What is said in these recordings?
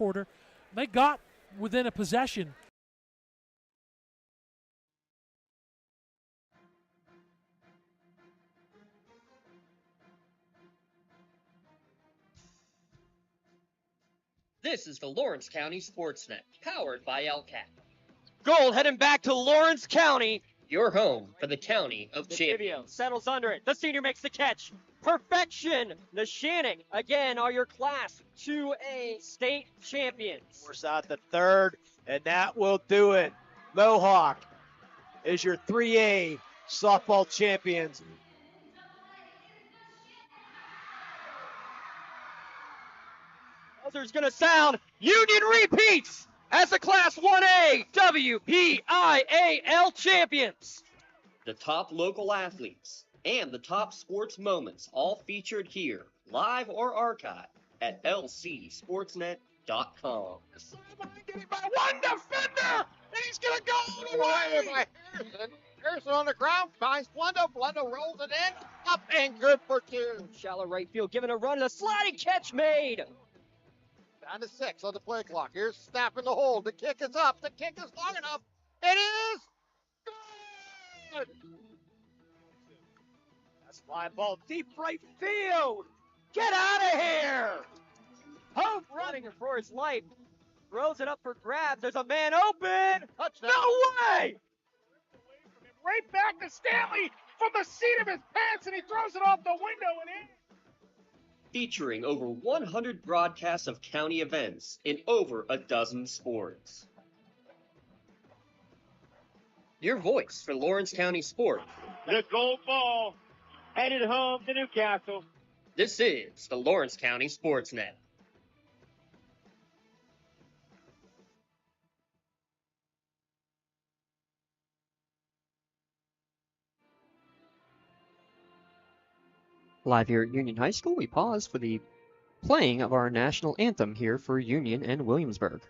quarter. They got within a possession. This is the Lawrence County SportsNet, powered by LCAT. Gold heading back to Lawrence County. Your home for the county of champions. Settles under it. The senior makes the catch. Perfection. Neshannock, again, are your Class 2A state champions. Force out the third, and that will do it. Mohawk is your 3A softball champions. Buzzer's going to sound. Union repeats as the Class 1A WPIAL champions. The top local athletes and the top sports moments all featured here, live or archived at lcsportsnet.com. Getting by one defender, and he's going to go all the way by Harrison. Harrison on the ground finds Blunda. Blunda rolls it in, up and good for two. Shallow right field, giving a run, and a sliding catch made. Down to 6 on the play clock. Here's Snap in the hole. The kick is up. The kick is long enough. It is good. That's fly ball deep right field. Get out of here. Hope running for his life. Throws it up for grabs. There's a man open. Touchdown. No way. Right back to Stanley from the seat of his pants, and he throws it off the window and in. Featuring over 100 broadcasts of county events in over a dozen sports. Your voice for Lawrence County sports. The gold ball headed home to Newcastle. This is the Lawrence County SportsNet. Live here at Union High School, we pause for the playing of our national anthem here for Union and Williamsburg.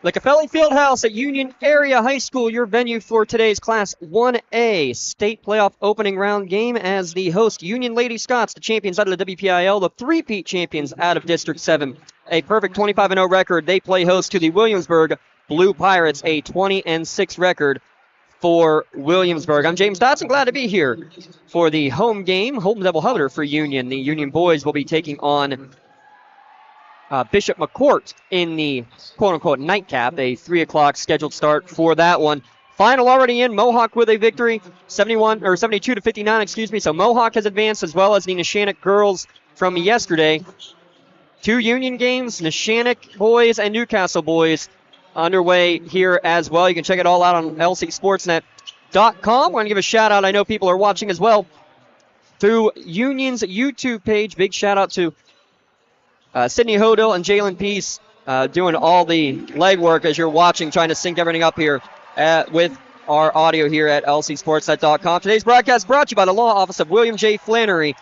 The Cafelli Fieldhouse at Union Area High School, your venue for today's Class 1A state playoff opening round game as the host Union Lady Scots, the champions out of the WPIL, the three-peat champions out of District 7. A perfect 25-0 record. They play host to the Williamsburg Blue Pirates, a 20-6 record for Williamsburg. I'm James Dotson, glad to be here for the home game, home doubleheader for Union. The Union boys will be taking on Bishop McCourt in the quote-unquote nightcap, a 3 o'clock scheduled start for that one. Final already in, Mohawk with a victory, 72-59, excuse me. So Mohawk has advanced as well as the Neshannock girls from yesterday. 2 Union games, Neshannock boys and Newcastle boys underway here as well. You can check it all out on lcsportsnet.com. We're going to give a shout out. I know people are watching as well through Union's YouTube page. Big shout out to Sydney Hodel and Jalen Peace doing all the legwork as you're watching, trying to sync everything up here with our audio here at lcsportsnet.com. Today's broadcast brought to you by the Law Office of William J. Flannery.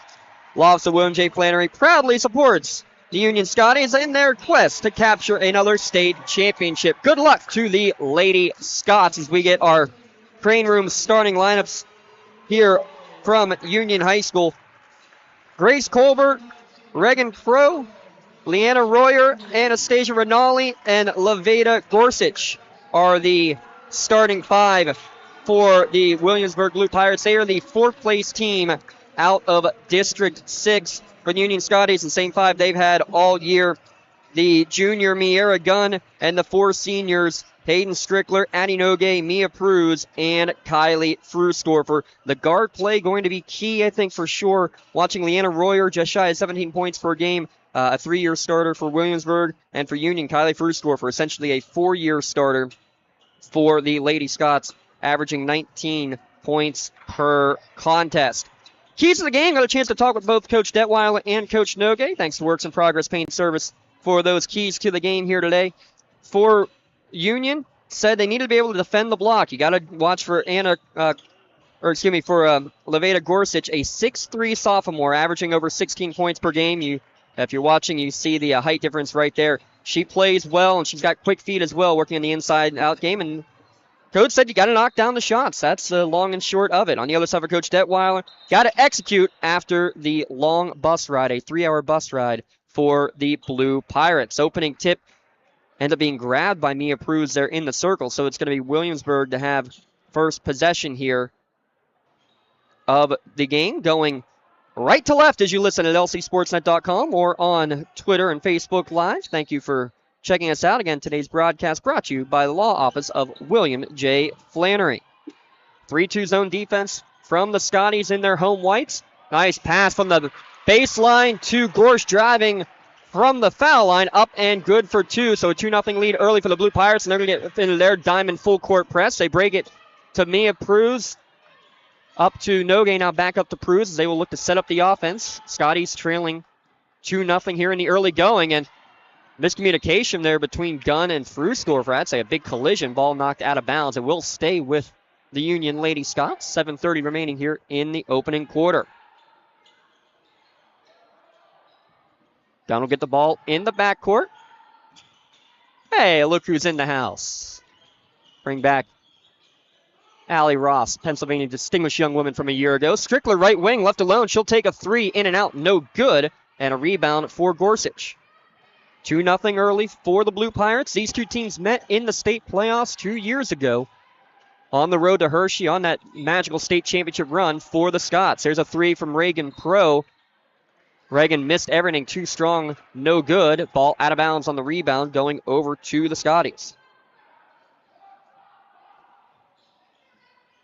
Law Office of William J. Flannery proudly supports the Union Scotties in their quest to capture another state championship. Good luck to the Lady Scots as we get our Crane Room starting lineups here from Union High School. Grace Colbert, Regan Crow, Leanna Royer, Anastasia Rinaldi, and Laveda Gorsuch are the starting 5 for the Williamsburg Blue Pirates. They are the 4th place team out of District 6 for the Union Scotties, the same 5 they've had all year. The junior Miera Gunn and the 4 seniors, Hayden Strickler, Addie Nogue, Mia Pruz, and Kylie Frusdorfer. The guard play going to be key, I think, for sure. Watching Leanna Royer, just shy of 17 points per game. A 3-year starter for Williamsburg, and for Union, Kylie Frusdorfer, essentially a 4-year starter for the Lady Scots, averaging 19 points per contest. Keys to the game, got a chance to talk with both Coach Detweiler and Coach Nogue. Thanks to Works in Progress Paint Service for those keys to the game here today. For Union, said they needed to be able to defend the block. You got to watch for Levada Gorsuch, a 6'3 sophomore, averaging over 16 points per game. If you're watching, you see the height difference right there. She plays well, and she's got quick feet as well, working in the inside-out game. And Coach said you got to knock down the shots. That's the long and short of it. On the other side for Coach Detweiler, got to execute after the long bus ride, a 3-hour bus ride for the Blue Pirates. Opening tip ended up being grabbed by Mia Pruz there in the circle, so it's going to be Williamsburg to have first possession here of the game, going right to left as you listen at lcsportsnet.com or on Twitter and Facebook Live. Thank you for checking us out. Again, today's broadcast brought to you by the law office of William J. Flannery. 3-2 zone defense from the Scotties in their home whites. Nice pass from the baseline to Gorsh, driving from the foul line, up and good for 2. So a 2-0 lead early for the Blue Pirates, and they're going to get into their diamond full court press. They break it to Mia Pruz. Up to Nogue, now back up to Pruz as they will look to set up the offense. Scotties trailing 2-0 here in the early going, and miscommunication there between Gunn and Frusdorfer. I'd say a big collision. Ball knocked out of bounds. It will stay with the Union Lady Scots. 7:30 remaining here in the opening quarter. Gunn will get the ball in the backcourt. Hey, look who's in the house. Bring back Allie Ross, Pennsylvania distinguished young woman from a year ago. Strickler right wing, left alone. She'll take a 3 in and out, no good. And a rebound for Gorsuch. 2-0 early for the Blue Pirates. These two teams met in the state playoffs 2 years ago on the road to Hershey on that magical state championship run for the Scots. There's a 3 from Reagan Pro. Reagan missed everything, too strong, no good. Ball out of bounds on the rebound, going over to the Scotties.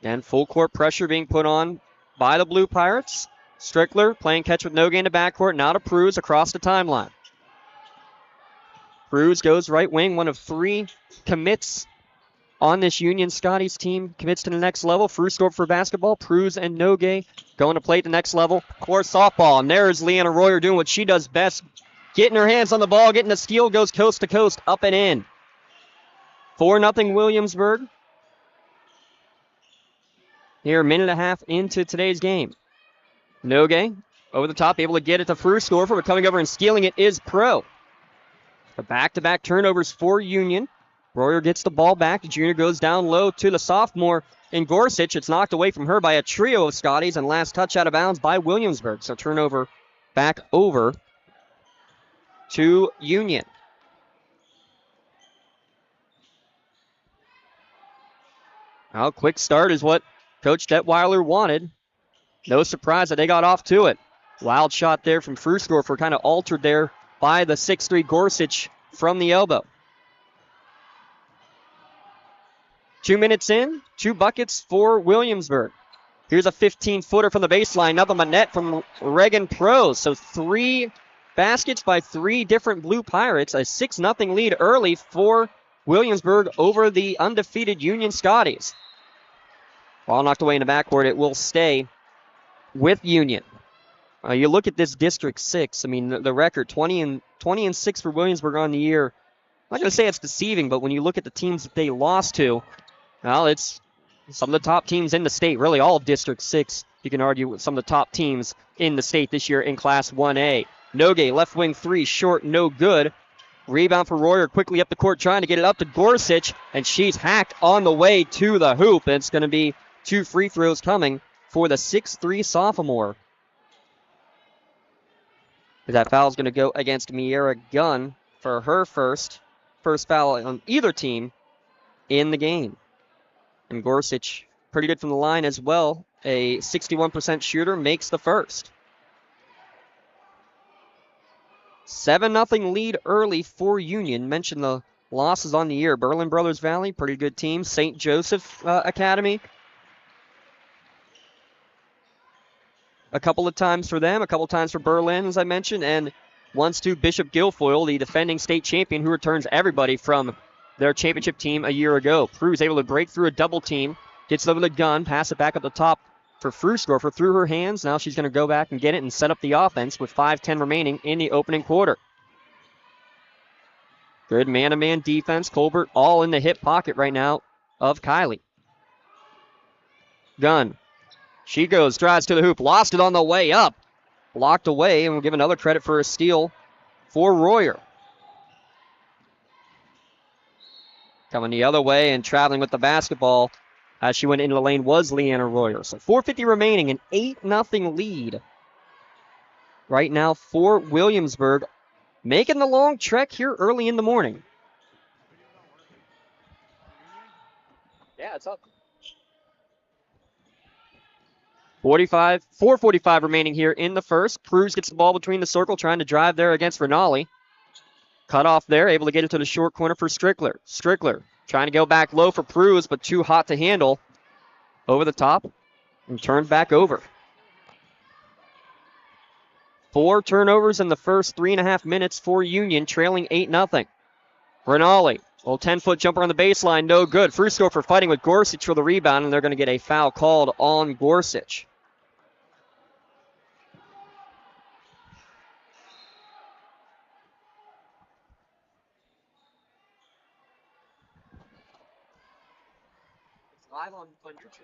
And full court pressure being put on by the Blue Pirates. Strickler playing catch with Nogue in the backcourt, now to Pruz across the timeline. Pruz goes right wing, one of 3 commits on this Union Scotties team. Commits to the next level. Frusdorf for basketball. Pruz and Nogue going to play at the next level. Course softball. And there's Leanna Royer doing what she does best. Getting her hands on the ball, getting the steal, goes coast to coast, up and in. 4-0 Williamsburg. Here, a minute and a half into today's game. Nogue over the top, able to get it to Frusdorfer, but coming over and stealing it is Pro. The back-to-back turnovers for Union. Royer gets the ball back. The junior goes down low to the sophomore in Gorsuch. It's knocked away from her by a trio of Scotties, and last touch out of bounds by Williamsburg. So turnover back over to Union. Well, quick start is what Coach Detweiler wanted. No surprise that they got off to it. Wild shot there from Frusdorfer, kind of altered there by the 6'3 Gorsuch from the elbow. 2 minutes in, 2 buckets for Williamsburg. Here's a 15-footer from the baseline, nothing but net from Reagan Pro. So 3 baskets by 3 different Blue Pirates. A 6-0 lead early for Williamsburg over the undefeated Union Scotties. Ball knocked away in the backcourt. It will stay with Union. You look at this District 6. I mean, the record, 20 and 6 for Williamsburg on the year. I'm not going to say it's deceiving, but when you look at the teams that they lost to, well, it's some of the top teams in the state. Really, all of District 6, you can argue, with some of the top teams in the state this year in Class 1A. Nogue, left wing 3, short, no good. Rebound for Royer, quickly up the court, trying to get it up to Gorsuch, and she's hacked on the way to the hoop. And it's going to be 2 free throws coming for the 6'3 sophomore. That foul is going to go against Miera Gunn for her first foul on either team in the game. And Gorsuch, pretty good from the line as well. A 61% shooter, makes the first. 7-0 lead early for Union. Mentioned the losses on the year. Berlin Brothers Valley, pretty good team. St. Joseph Academy, a couple of times for them, a couple of times for Berlin, as I mentioned, and once to Bishop Guilfoyle, the defending state champion, who returns everybody from their championship team a year ago. Prue able to break through a double team, gets over the gun, pass it back up the top for Frusdorfer through her hands. Now she's going to go back and get it and set up the offense with 5:10 remaining in the opening quarter. Good man-to-man defense. Colbert all in the hip pocket right now of Kylie. Gunn. She goes, drives to the hoop, lost it on the way up. Blocked away, and we'll give another credit for a steal for Royer. Coming the other way and traveling with the basketball as she went into the lane was Leanna Royer. So 4:50 remaining, an 8-0 lead right now for Williamsburg. Making the long trek here early in the morning. Yeah, it's up. 4:45 remaining here in the first. Cruz gets the ball between the circle, trying to drive there against Rinaldi. Cut off there, able to get it to the short corner for Strickler. Strickler trying to go back low for Cruz, but too hot to handle. Over the top and turned back over. 4 turnovers in the first 3.5 minutes for Union, trailing 8-0. Rinaldi, little 10-foot jumper on the baseline, no good. Frusdorfer fighting with Gorsuch for the rebound, and they're going to get a foul called on Gorsuch. Live on YouTube.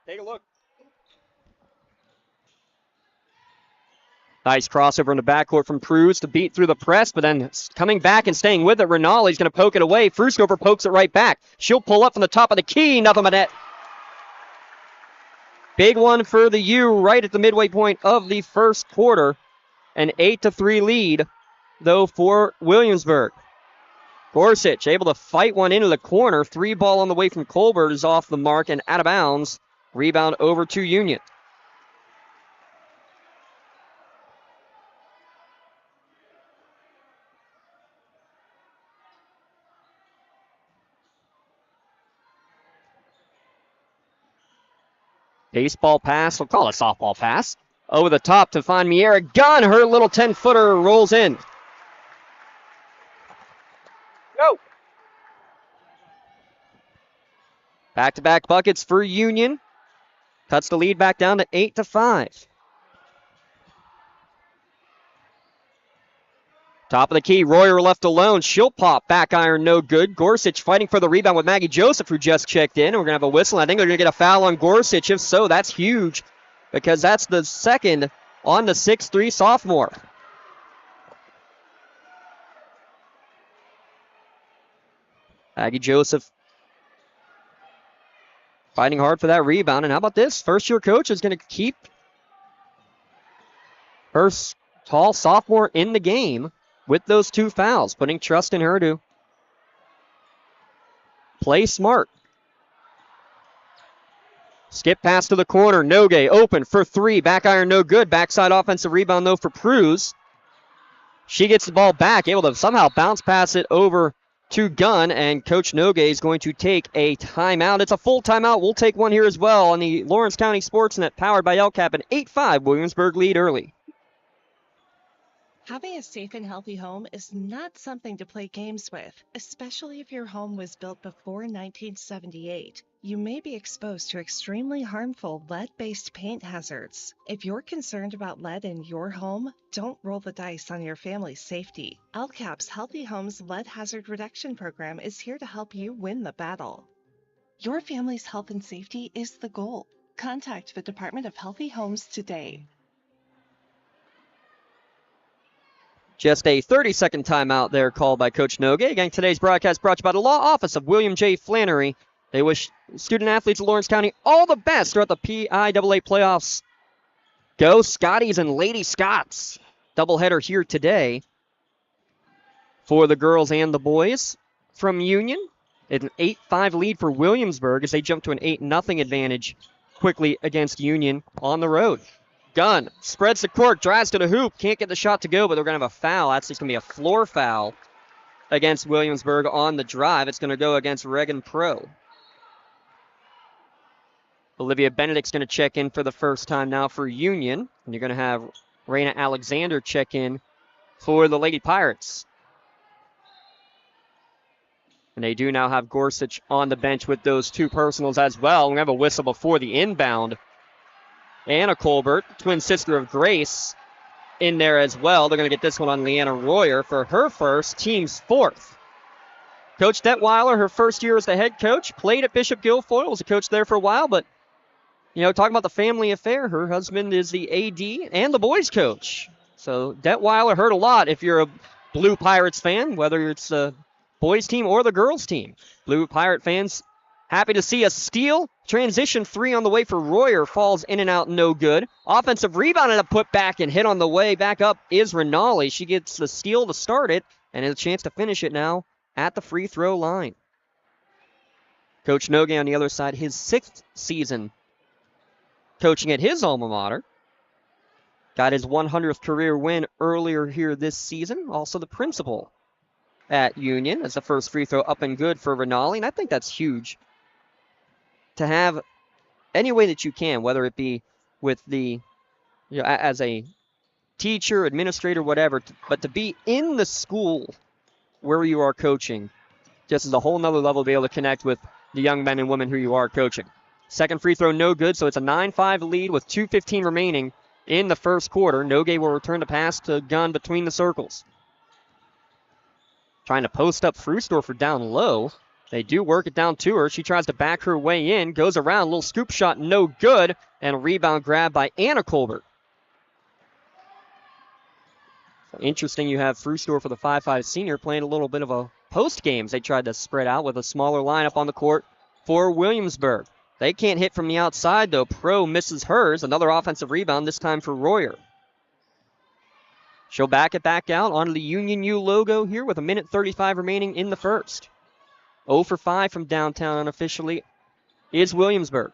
Take a look. Nice crossover in the backcourt from Cruz to beat through the press, but then coming back and staying with it, Rinaldi's going to poke it away. Frusdorfer pokes it right back. She'll pull up from the top of the key, nothing but net. Big one for the U right at the midway point of the first quarter. An 8-3 lead, though, for Williamsburg. Gorsuch able to fight one into the corner. 3 ball on the way from Colbert is off the mark and out of bounds. Rebound over to Union. Baseball pass, we'll call it a softball pass. Over the top to find Miera Gunn. Her little 10-footer rolls in. Go! Back-to-back buckets for Union. Cuts the lead back down to 8-5. Top of the key, Royer left alone. She'll pop, back iron, no good. Gorsuch fighting for the rebound with Maggie Joseph, who just checked in. We're going to have a whistle. I think they're going to get a foul on Gorsuch. If so, that's huge because that's the second on the 6'3 sophomore. Maggie Joseph fighting hard for that rebound. And how about this? First-year coach is going to keep her tall sophomore in the game with those 2 fouls, putting trust in her to play smart. Skip pass to the corner. Nogue open for 3. Back iron, no good. Backside offensive rebound, though, for Pruz. She gets the ball back, able to somehow bounce pass it over to Gunn, and Coach Nogue is going to take a timeout. It's a full timeout. We'll take one here as well on the Lawrence County SportsNet, powered by LCAP, an 8-5 Williamsburg lead early. Having a safe and healthy home is not something to play games with, especially if your home was built before 1978. You may be exposed to extremely harmful lead-based paint hazards. If you're concerned about lead in your home, don't roll the dice on your family's safety. LCAP's Healthy Homes Lead Hazard Reduction Program is here to help you win the battle. Your family's health and safety is the goal. Contact the Department of Healthy Homes today. Just a 30-second timeout there called by Coach Nogue. Again, today's broadcast brought to you by the Law Office of William J. Flannery. They wish student-athletes of Lawrence County all the best throughout the PIAA playoffs. Go Scotties and Lady Scots. Doubleheader here today for the girls and the boys from Union. It's an 8-5 lead for Williamsburg as they jump to an 8-0 advantage quickly against Union on the road. Gunn spreads the court, drives to the hoop, can't get the shot to go, but they're going to have a foul. That's just going to be a floor foul against Williamsburg on the drive. It's going to go against Reagan Pro. Olivia Benedict's going to check in for the first time now for Union, and you're going to have Raina Alexander check in for the Lady Pirates. And they do now have Gorsuch on the bench with those 2 personals as well. We have a whistle before the inbound. Anna Colbert, twin sister of Grace, in there as well. They're going to get this one on Leanna Royer for her first, team's 4th. Coach Detweiler, her first year as the head coach, played at Bishop Guilfoyle, was a coach there for a while, but, talking about the family affair, her husband is the AD and the boys coach. So Detweiler heard a lot if you're a Blue Pirates fan, whether it's the boys team or the girls team. Blue Pirate fans happy to see a steal. Transition 3 on the way for Royer, falls in and out, no good. Offensive rebound and a put back and hit on the way. Back up is Rinaldi. She gets the steal to start it and has a chance to finish it now at the free throw line. Coach Nogue on the other side, his 6th season coaching at his alma mater. Got his 100th career win earlier here this season. Also the principal at Union as the first free throw up and good for Rinaldi. And I think that's huge to have any way that you can, whether it be with the, as a teacher, administrator, whatever, but to be in the school where you are coaching just is a whole nother level to be able to connect with the young men and women who you are coaching. Second free throw, no good, so it's a 9-5 lead with 2:15 remaining in the first quarter. Nogue will return the pass to Gunn between the circles. Trying to post up Frusdorfer down low. They do work it down to her. She tries to back her way in, goes around, little scoop shot, no good, and a rebound grab by Anna Colbert. Interesting, you have Frusdorfer, the 5'5 senior, playing a little bit of a post games. They tried to spread out with a smaller lineup on the court for Williamsburg. They can't hit from the outside, though. Pro misses hers. Another offensive rebound, this time for Royer. She'll back it back out onto the Union U logo here with 1:35 remaining in the first. 0 for 5 from downtown unofficially is Williamsburg.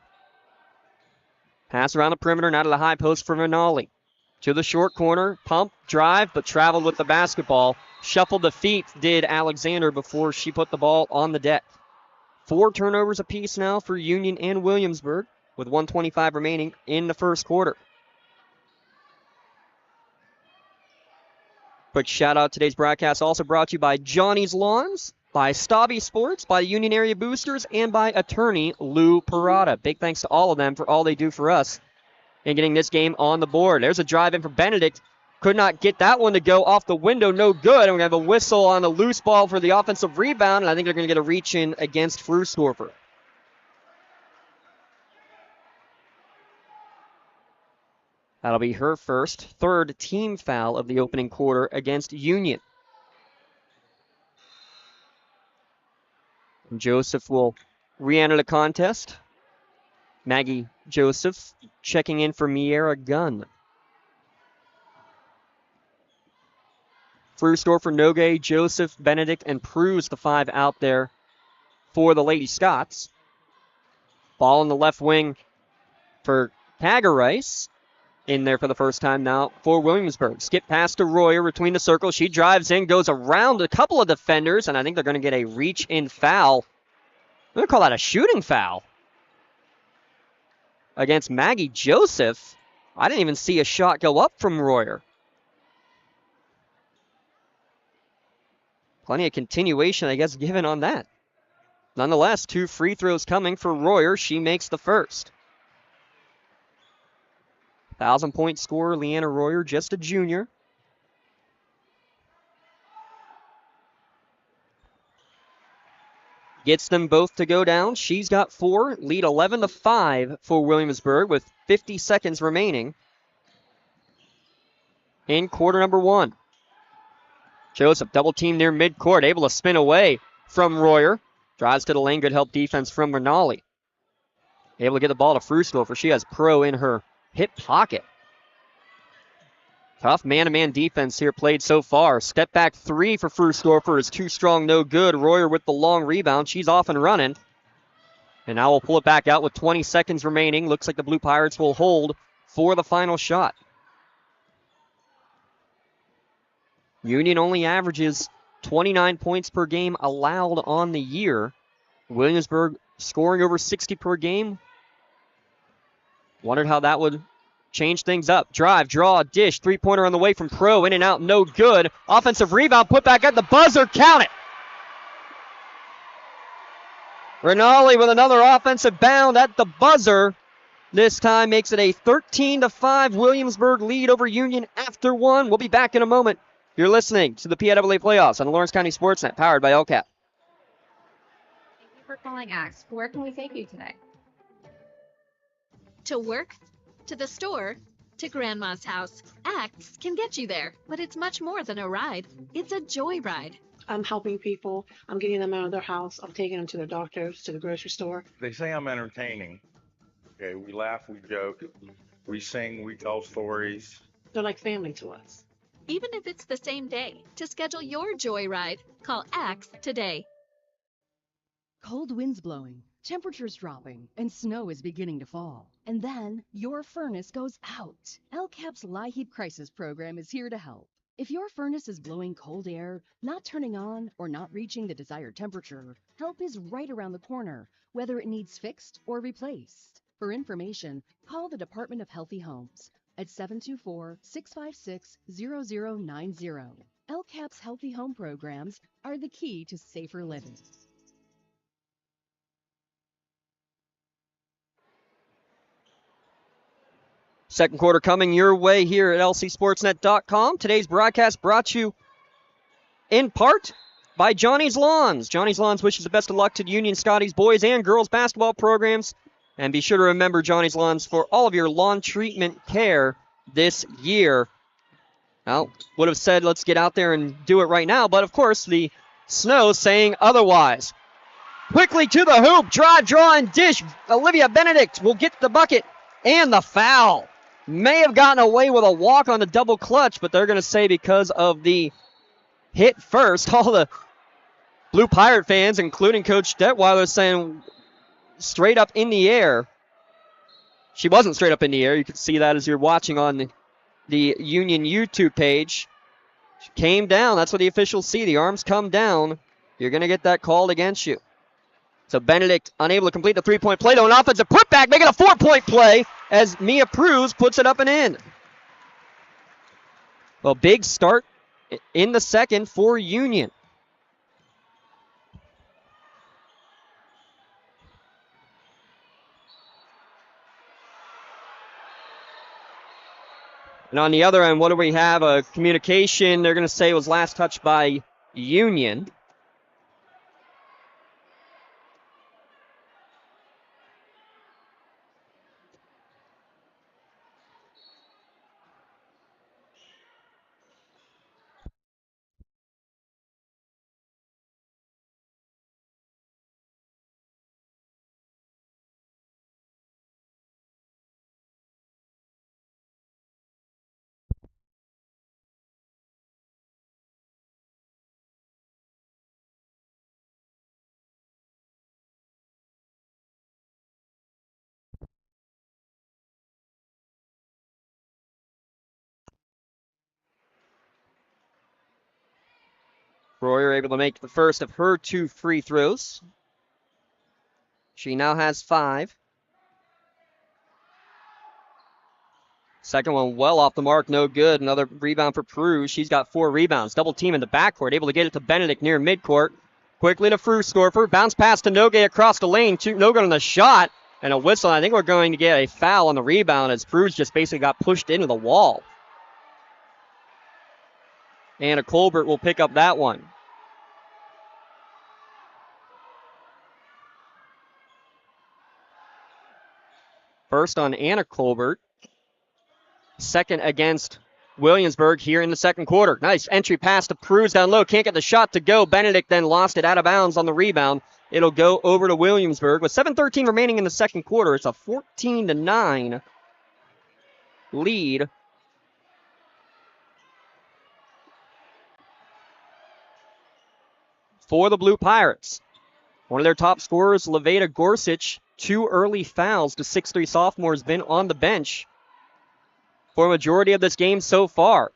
Pass around the perimeter, now to the high post for Rinaldi. To the short corner, pump, drive, but traveled with the basketball. Shuffled the feet, did Alexander before she put the ball on the deck. 4 turnovers apiece now for Union and Williamsburg with 1:25 remaining in the first quarter. Quick shout out, today's broadcast also brought to you by Johnny's Lawns, by Stabby Sports, by Union Area Boosters, and by attorney Lou Parada. Big thanks to all of them for all they do for us in getting this game on the board. There's a drive in for Benedict. Could not get that one to go off the window. No good. And we have a whistle on a loose ball for the offensive rebound. And I think they're going to get a reach in against Frusdorfer. That'll be her first, 3rd team foul of the opening quarter against Union. And Joseph will re-enter the contest. Maggie Joseph checking in for Miera Gunn. Frusdorfer, Nogue, Joseph, Benedict, and Pruse, the 5 out there for the Lady Scots. Ball in the left wing for Tagarice. In there for the first time now for Williamsburg. Skip pass to Royer between the circles. She drives in, goes around a couple of defenders, and I think they're going to get a reach-in foul. I'm going to call that a shooting foul against Maggie Joseph. I didn't even see a shot go up from Royer. Plenty of continuation, I guess, given on that. Nonetheless, 2 free throws coming for Royer. She makes the first. 1,000-point scorer, Leanna Royer, just a junior. Gets them both to go down. She's got 4, lead 11-5 for Williamsburg with 50 seconds remaining in quarter number 1. Joseph double team near midcourt, able to spin away from Royer. Drives to the lane, good help defense from Rinaldi. Able to get the ball to Frusdorfer. She has Pro in her hip pocket. Tough man-to-man defense here played so far. Step back 3 for Frusdorfer is too strong, no good. Royer with the long rebound. She's off and running. And now we'll pull it back out with 20 seconds remaining. Looks like the Blue Pirates will hold for the final shot. Union only averages 29 points per game allowed on the year. Williamsburg scoring over 60 per game. Wondered how that would change things up. Drive, draw, dish. 3-pointer on the way from Pro. In and out, no good. Offensive rebound, put back at the buzzer. Count it. Rinaldi with another offensive bound at the buzzer. This time makes it a 13-5 Williamsburg lead over Union after one. We'll be back in a moment. You're listening to the PIAA Playoffs on the Lawrence County SportsNet, powered by LCAP. Thank you for calling Axe. Where can we take you today? To work, to the store, to Grandma's house. Axe can get you there, but it's much more than a ride. It's a joyride. I'm helping people. I'm getting them out of their house. I'm taking them to their doctors, to the grocery store. They say I'm entertaining. Okay, we laugh, we joke, we sing, we tell stories. They're like family to us. Even if it's the same day, to schedule your joyride, call Axe today. Cold winds blowing, temperatures dropping, and snow is beginning to fall. And then your furnace goes out. LCAP's LIHEAP Crisis Program is here to help. If your furnace is blowing cold air, not turning on, or not reaching the desired temperature, help is right around the corner, whether it needs fixed or replaced. For information, call the Department of Healthy Homes at 724-656-0090. LCAP's Healthy Home programs are the key to safer living. Second quarter coming your way here at lcsportsnet.com. Today's broadcast brought to you in part by Johnny's Lawns. Johnny's Lawns wishes the best of luck to the Union Scotties boys and girls basketball programs. And be sure to remember Johnny's Lawns for all of your lawn treatment care this year. Well, would have said let's get out there and do it right now, but of course the snow saying otherwise. Quickly to the hoop, drive, draw, and dish. Olivia Benedict will get the bucket and the foul. May have gotten away with a walk on the double clutch, but they're going to say because of the hit first. All the Blue Pirate fans, including Coach Detweiler, saying straight up in the air. She wasn't straight up in the air. You can see that as you're watching on the Union YouTube page. She came down. That's what the officials see. The arms come down. You're going to get that called against you. So Benedict unable to complete the three-point play, though an offensive putback, making a four-point play as Mia Pruz puts it up and in. Well, big start in the second for Union. And on the other end, what do we have? A communication, they're going to say was last touched by Union. Royer able to make the first of her two free throws. She now has 5. Second one well off the mark, no good. Another rebound for Prue. She's got 4 rebounds. Double team in the backcourt, able to get it to Benedict near midcourt. Quickly to Frusdorfer. Bounce pass to Nogue across the lane. No good on the shot. And a whistle. I think we're going to get a foul on the rebound as Prue just basically got pushed into the wall. Anna Colbert will pick up that one. First on Anna Colbert. Second against Williamsburg here in the second quarter. Nice entry pass to Pruz down low. Can't get the shot to go. Benedict then lost it out of bounds on the rebound. It'll go over to Williamsburg. With 7:13 remaining in the second quarter, it's a 14-9 lead for the Blue Pirates. One of their top scorers, Levada Gorsuch, 2 early fouls. The 6'3" sophomore has been on the bench for a majority of this game so far.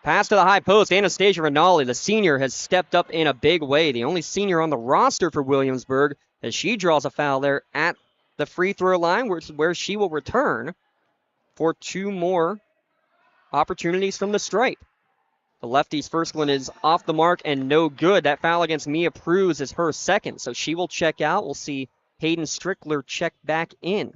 Pass to the high post. Anastasia Rinaldi, the senior, has stepped up in a big way. The only senior on the roster for Williamsburg, as she draws a foul there at the free throw line, where she will return for 2 more opportunities from the stripe. The lefty's first one is off the mark and no good. That foul against Mia Pruz is her second, so she will check out. We'll see Hayden Strickler check back in.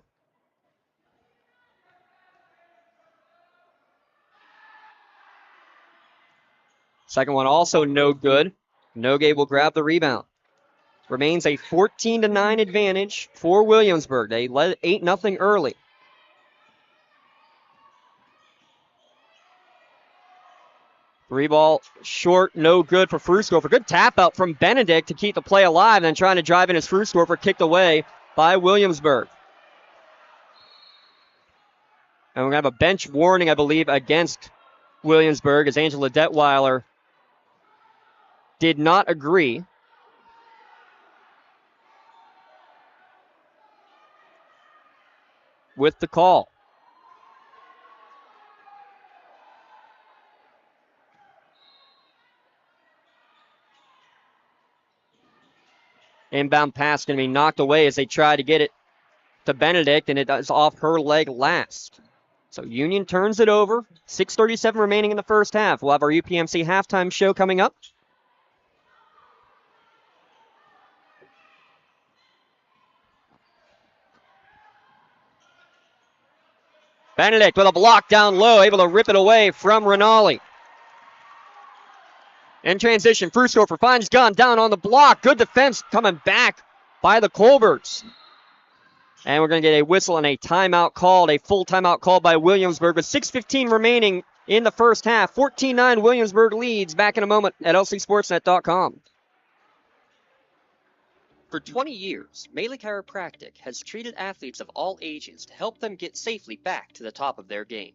Second one also no good. Nogue will grab the rebound. Remains a 14-9 advantage for Williamsburg. They led 8-0 early. Three ball short, no good for Fruesdorfer. Good tap out from Benedict to keep the play alive, then trying to drive in as Fruesdorfer kicked away by Williamsburg. And we're going to have a bench warning, I believe, against Williamsburg as Angela Detweiler did not agree. With the call. Inbound pass going to be knocked away as they try to get it to Benedict, and it is off her leg last. So Union turns it over. 6:37 remaining in the first half. We'll have our UPMC halftime show coming up. Benedict with a block down low, able to rip it away from Rinaldi. In transition, Fruesdorfer finds Gunn down on the block. Good defense coming back by the Colberts. And we're going to get a whistle and a timeout called, a full timeout called by Williamsburg with 6:15 remaining in the first half. 14-9 Williamsburg leads. Back in a moment at lcsportsnet.com. For 20 years, Melee Chiropractic has treated athletes of all ages to help them get safely back to the top of their game.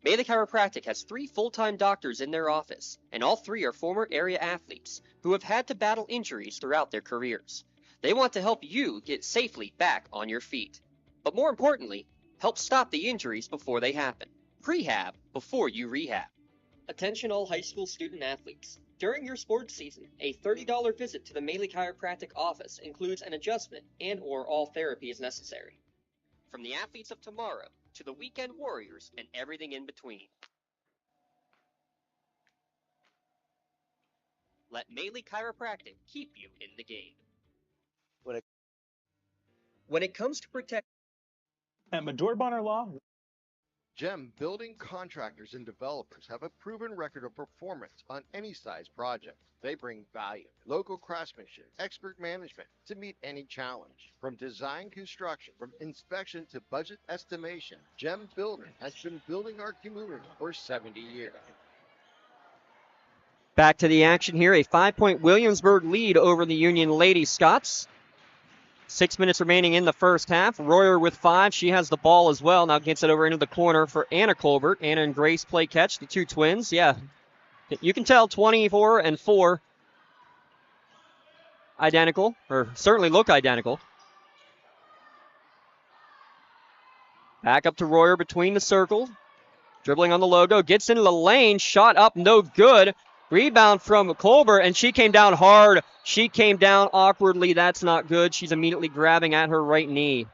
Melee Chiropractic has 3 full-time doctors in their office, and all 3 are former area athletes who have had to battle injuries throughout their careers. They want to help you get safely back on your feet. But more importantly, help stop the injuries before they happen. Prehab before you rehab. Attention all high school student athletes. During your sports season, a $30 visit to the Melee Chiropractic office includes an adjustment and/or all therapy is necessary. From the athletes of tomorrow to the weekend warriors and everything in between. Let Melee Chiropractic keep you in the game. When it comes to protect At Medor Bonner Law, GEM building contractors and developers have a proven record of performance on any size project. They bring value, local craftsmanship, expert management to meet any challenge. From design construction, from inspection to budget estimation, GEM Building has been building our community for 70 years. Back to the action here. A 5-point Williamsburg lead over the Union Lady Scots. 6 minutes remaining in the first half. Royer with 5. She has the ball as well. Now gets it over into the corner for Anna Colbert. Anna and Grace play catch, the 2 twins. Yeah, you can tell 24 and 4 identical, or certainly look identical. Back up to Royer between the circle. Dribbling on the logo. Gets into the lane. Shot up, no good. Rebound from Colbert, and she came down hard. She came down awkwardly. That's not good. She's immediately grabbing at her right knee.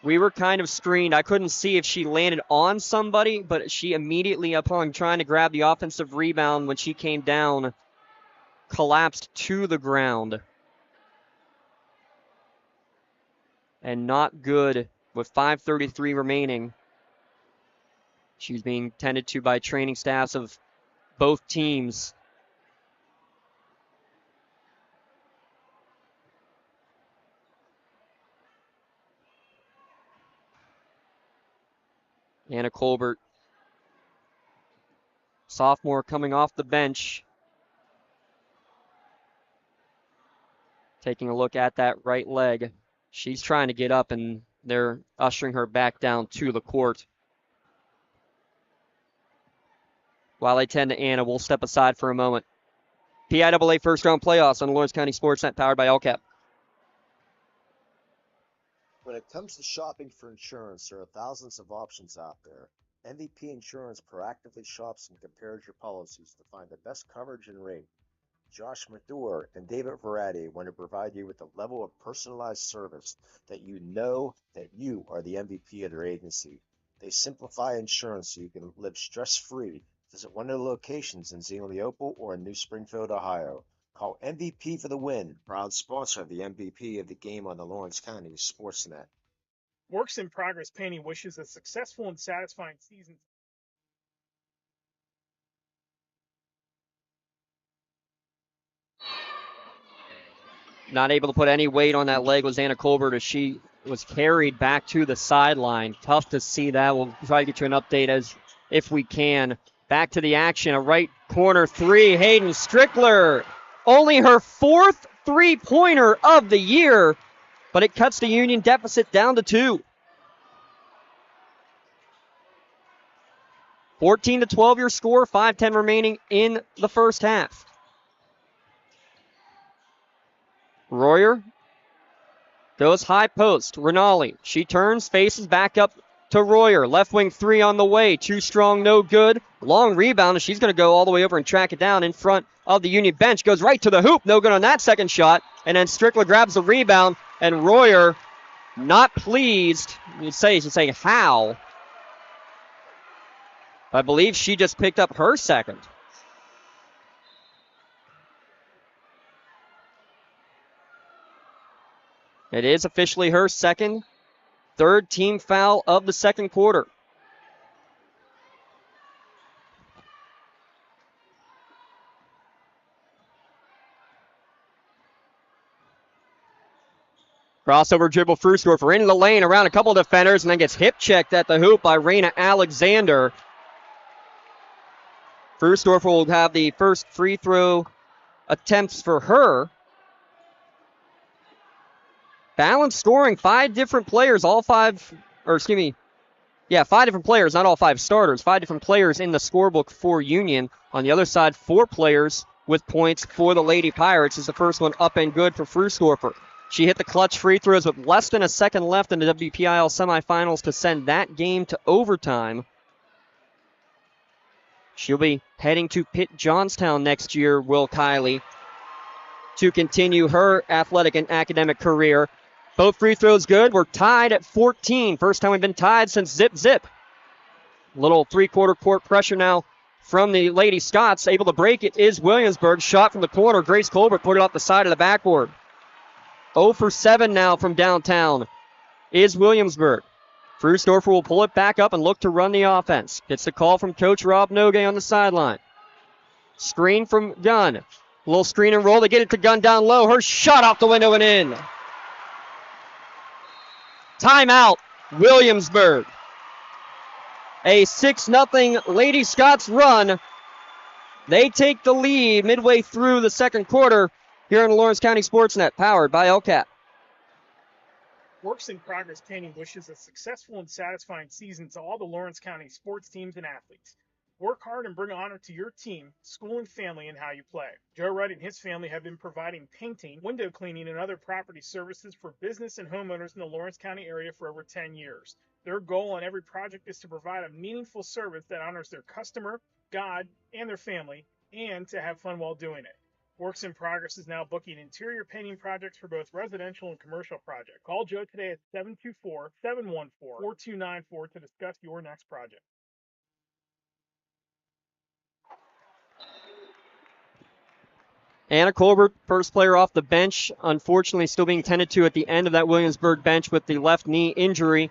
We were kind of screened. I couldn't see if she landed on somebody, but she immediately, upon trying to grab the offensive rebound when she came down, collapsed to the ground. And not good with 5:33 remaining. She's being tended to by training staffs of both teams. Anna Colbert, sophomore coming off the bench. Taking a look at that right leg. She's trying to get up, and they're ushering her back down to the court. While I tend to Anna, we'll step aside for a moment. PIAA first round playoffs on the Lawrence County SportsNet, powered by LCAP. When it comes to shopping for insurance, there are thousands of options out there. MVP Insurance proactively shops and compares your policies to find the best coverage and rate. Josh Mathur and David Verratti want to provide you with a level of personalized service that you know that you are the MVP of their agency. They simplify insurance so you can live stress-free. Visit one of their locations in Xenia Leopold or in New Springfield, Ohio. Call MVP for the win, proud sponsor of the MVP of the game on the Lawrence County SportsNet. Works in Progress Painting wishes a successful and satisfying season. Not able to put any weight on that leg was Anna Colbert as she was carried back to the sideline. Tough to see that. We'll try to get you an update as if we can. Back to the action. A right corner three. Hayden Strickler. Only her 4th three-pointer of the year, but it cuts the Union deficit down to 2. 14-12 your score. 5:10 remaining in the first half. Royer goes high post. Rinaldi. She turns, faces back up to Royer. Left wing three on the way. Too strong, no good. Long rebound, and she's going to go all the way over and track it down in front of the Union bench. Goes right to the hoop. No good on that second shot. And then Strickler grabs the rebound, and Royer not pleased. She's saying how. I believe she just picked up her second. It is officially her second, 3rd team foul of the second quarter. Crossover dribble Frusdorfer into the lane around a couple defenders and then gets hip checked at the hoop by Raina Alexander. Frusdorfer will have the first free throw attempts for her. Balanced scoring, 5 different players, five different players, not all 5 starters. 5 different players in the scorebook for Union. On the other side, 4 players with points for the Lady Pirates. Is the first one up and good for Frusdorfer. She hit the clutch free throws with less than a second left in the WPIAL semifinals to send that game to overtime. She'll be heading to Pitt Johnstown next year, Will Kiley, to continue her athletic and academic career. Both free throws good. We're tied at 14. First time we've been tied since zip. Little three-quarter court pressure now from the Lady Scots. Able to break it is Williamsburg. Shot from the corner. Grace Colbert put it off the side of the backboard. 0 for 7 now from downtown is Williamsburg. Frusdorfer will pull it back up and look to run the offense. Gets the call from Coach Rob Nogue on the sideline. Screen from Gunn. A little screen and roll. They get it to Gunn down low. Her shot off the window and in. Timeout, Williamsburg. A 6-0 Lady Scots run. They take the lead midway through the second quarter here on the Lawrence County SportsNet, powered by LCAP. Works in Progress Painting wishes a successful and satisfying season to all the Lawrence County sports teams and athletes. Work hard and bring honor to your team, school, and family in how you play. Joe Wright and his family have been providing painting, window cleaning, and other property services for business and homeowners in the Lawrence County area for over 10 years. Their goal on every project is to provide a meaningful service that honors their customer, God, and their family, and to have fun while doing it. Works in Progress is now booking interior painting projects for both residential and commercial projects. Call Joe today at 724-714-4294 to discuss your next project. Anna Colbert, first player off the bench, unfortunately still being tended to at the end of that Williamsburg bench with the left knee injury.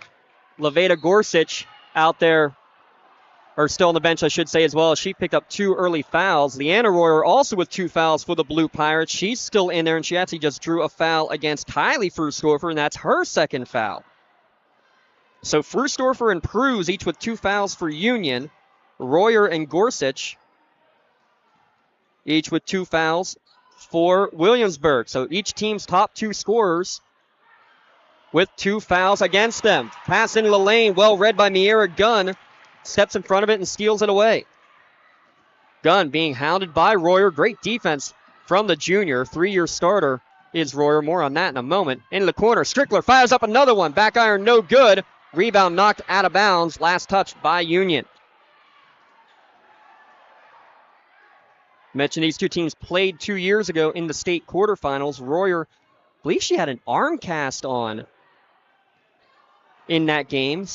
Leveda Gorsuch out there, or still on the bench, I should say, as well. She picked up 2 early fouls. Leanna Royer also with 2 fouls for the Blue Pirates. She's still in there, and she actually just drew a foul against Kylie Frusdorfer, and that's her second foul. So Frusdorfer and Pruz each with 2 fouls for Union. Royer and Gorsuch each with 2 fouls for Williamsburg. So each team's top 2 scorers with 2 fouls against them. Pass into the lane, well read by Miera Gunn. Steps in front of it and steals it away. Gunn being hounded by Royer. Great defense from the junior. 3-year starter is Royer. More on that in a moment. Into the corner. Strickler fires up another one. Back iron, no good. Rebound knocked out of bounds. Last touch by Union. Mentioned these 2 teams played 2 years ago in the state quarterfinals. Royer, I believe she had an arm cast on in that game.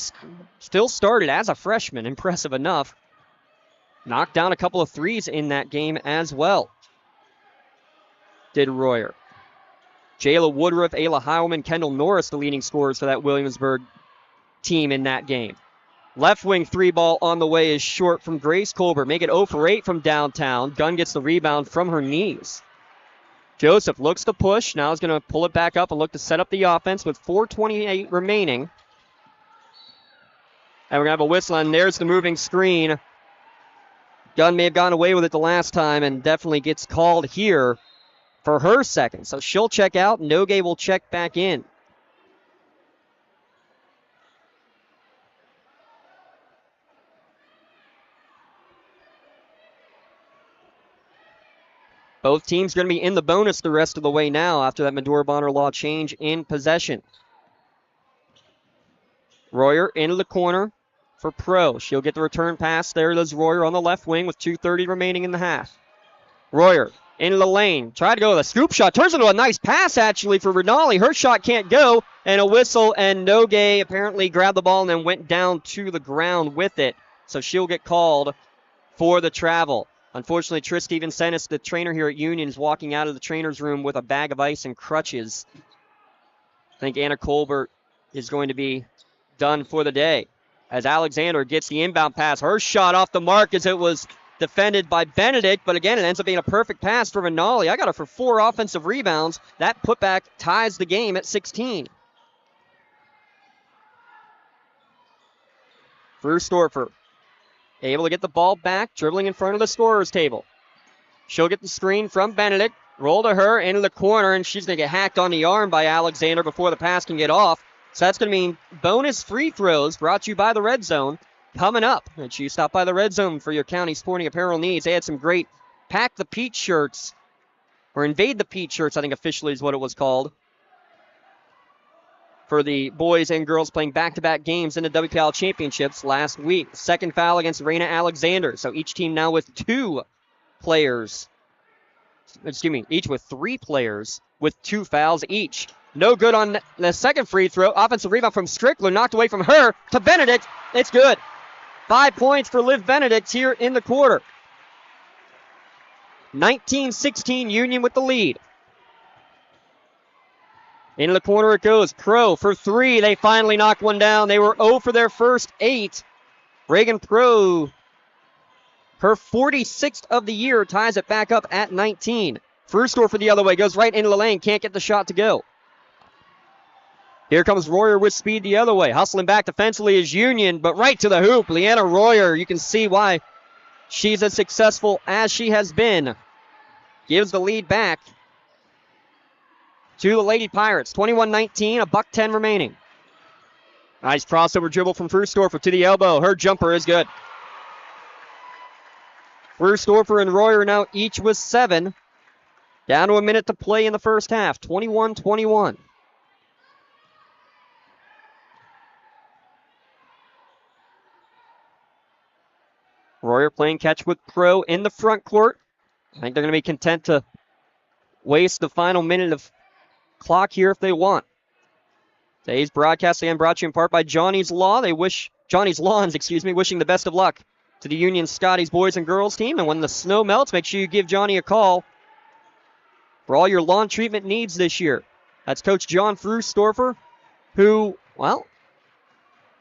Still started as a freshman, impressive enough. Knocked down a couple of threes in that game as well. Did Royer. Jayla Woodruff, Ayla Heilman, Kendall Norris, the leading scorers for that Williamsburg team in that game. Left wing three ball on the way is short from Grace Colbert. Make it 0 for 8 from downtown. Gunn gets the rebound from her knees. Joseph looks to push. Now is going to pull it back up and look to set up the offense with 4:28 remaining. And we're going to have a whistle, and there's the moving screen. Gunn may have gone away with it the last time and definitely gets called here for her second. So she'll check out. Nogue will check back in. Both teams going to be in the bonus the rest of the way now after that Medora Bonner Law change in possession. Royer into the corner for Pro. She'll get the return pass. There is Royer on the left wing with 2:30 remaining in the half. Royer into the lane. Tried to go with a scoop shot. Turns into a nice pass, actually, for Rinaldi. Her shot can't go. And a whistle, and Nogue apparently grabbed the ball and then went down to the ground with it. So she'll get called for the travel. Unfortunately, Tristy Vincentis, the trainer here at Union, is walking out of the trainer's room with a bag of ice and crutches. I think Anna Colbert is going to be done for the day. As Alexander gets the inbound pass. Her shot off the mark as it was defended by Benedict, but again, it ends up being a perfect pass for Rinaldi. I got her for 4 offensive rebounds. That putback ties the game at 16. Frustorfer able to get the ball back, dribbling in front of the scorer's table. She'll get the screen from Benedict, roll to her into the corner, and she's going to get hacked on the arm by Alexander before the pass can get off. So that's going to mean bonus free throws brought to you by the Red Zone coming up. And you stop by the Red Zone for your county sporting apparel needs. They had some great Pack the Peach shirts, or Invade the Peach shirts, I think officially is what it was called, for the boys and girls playing back-to-back games in the WPIAL Championships last week. Second foul against Raina Alexander. So each team now with 2 players. Excuse me, each with 3 players with 2 fouls each. No good on the second free throw. Offensive rebound from Strickler, knocked away from her to Benedict. It's good. 5 points for Liv Benedict here in the quarter. 19-16 Union with the lead. Into the corner it goes. Pro for 3. They finally knock one down. They were 0 for their first 8. Reagan Pro, her 46th of the year, ties it back up at 19. Frustorfer the other way. Goes right into the lane. Can't get the shot to go. Here comes Royer with speed the other way. Hustling back defensively is Union, but right to the hoop. Leanna Royer, you can see why she's as successful as she has been. Gives the lead back to the Lady Pirates. 21-19, $1:10 remaining. Nice crossover dribble from Frustorfer to the elbow. Her jumper is good. Frustorfer and Royer now each with 7. Down to a minute to play in the first half. 21-21. Royer playing catch with Pro in the front court. I think they're going to be content to waste the final minute of clock here if they want. Today's broadcast again brought to you in part by Johnny's Lawns, wishing the best of luck to the Union Scotties boys and girls team. And when the snow melts, make sure you give Johnny a call for all your lawn treatment needs this year. That's Coach John Frustorfer, who, well,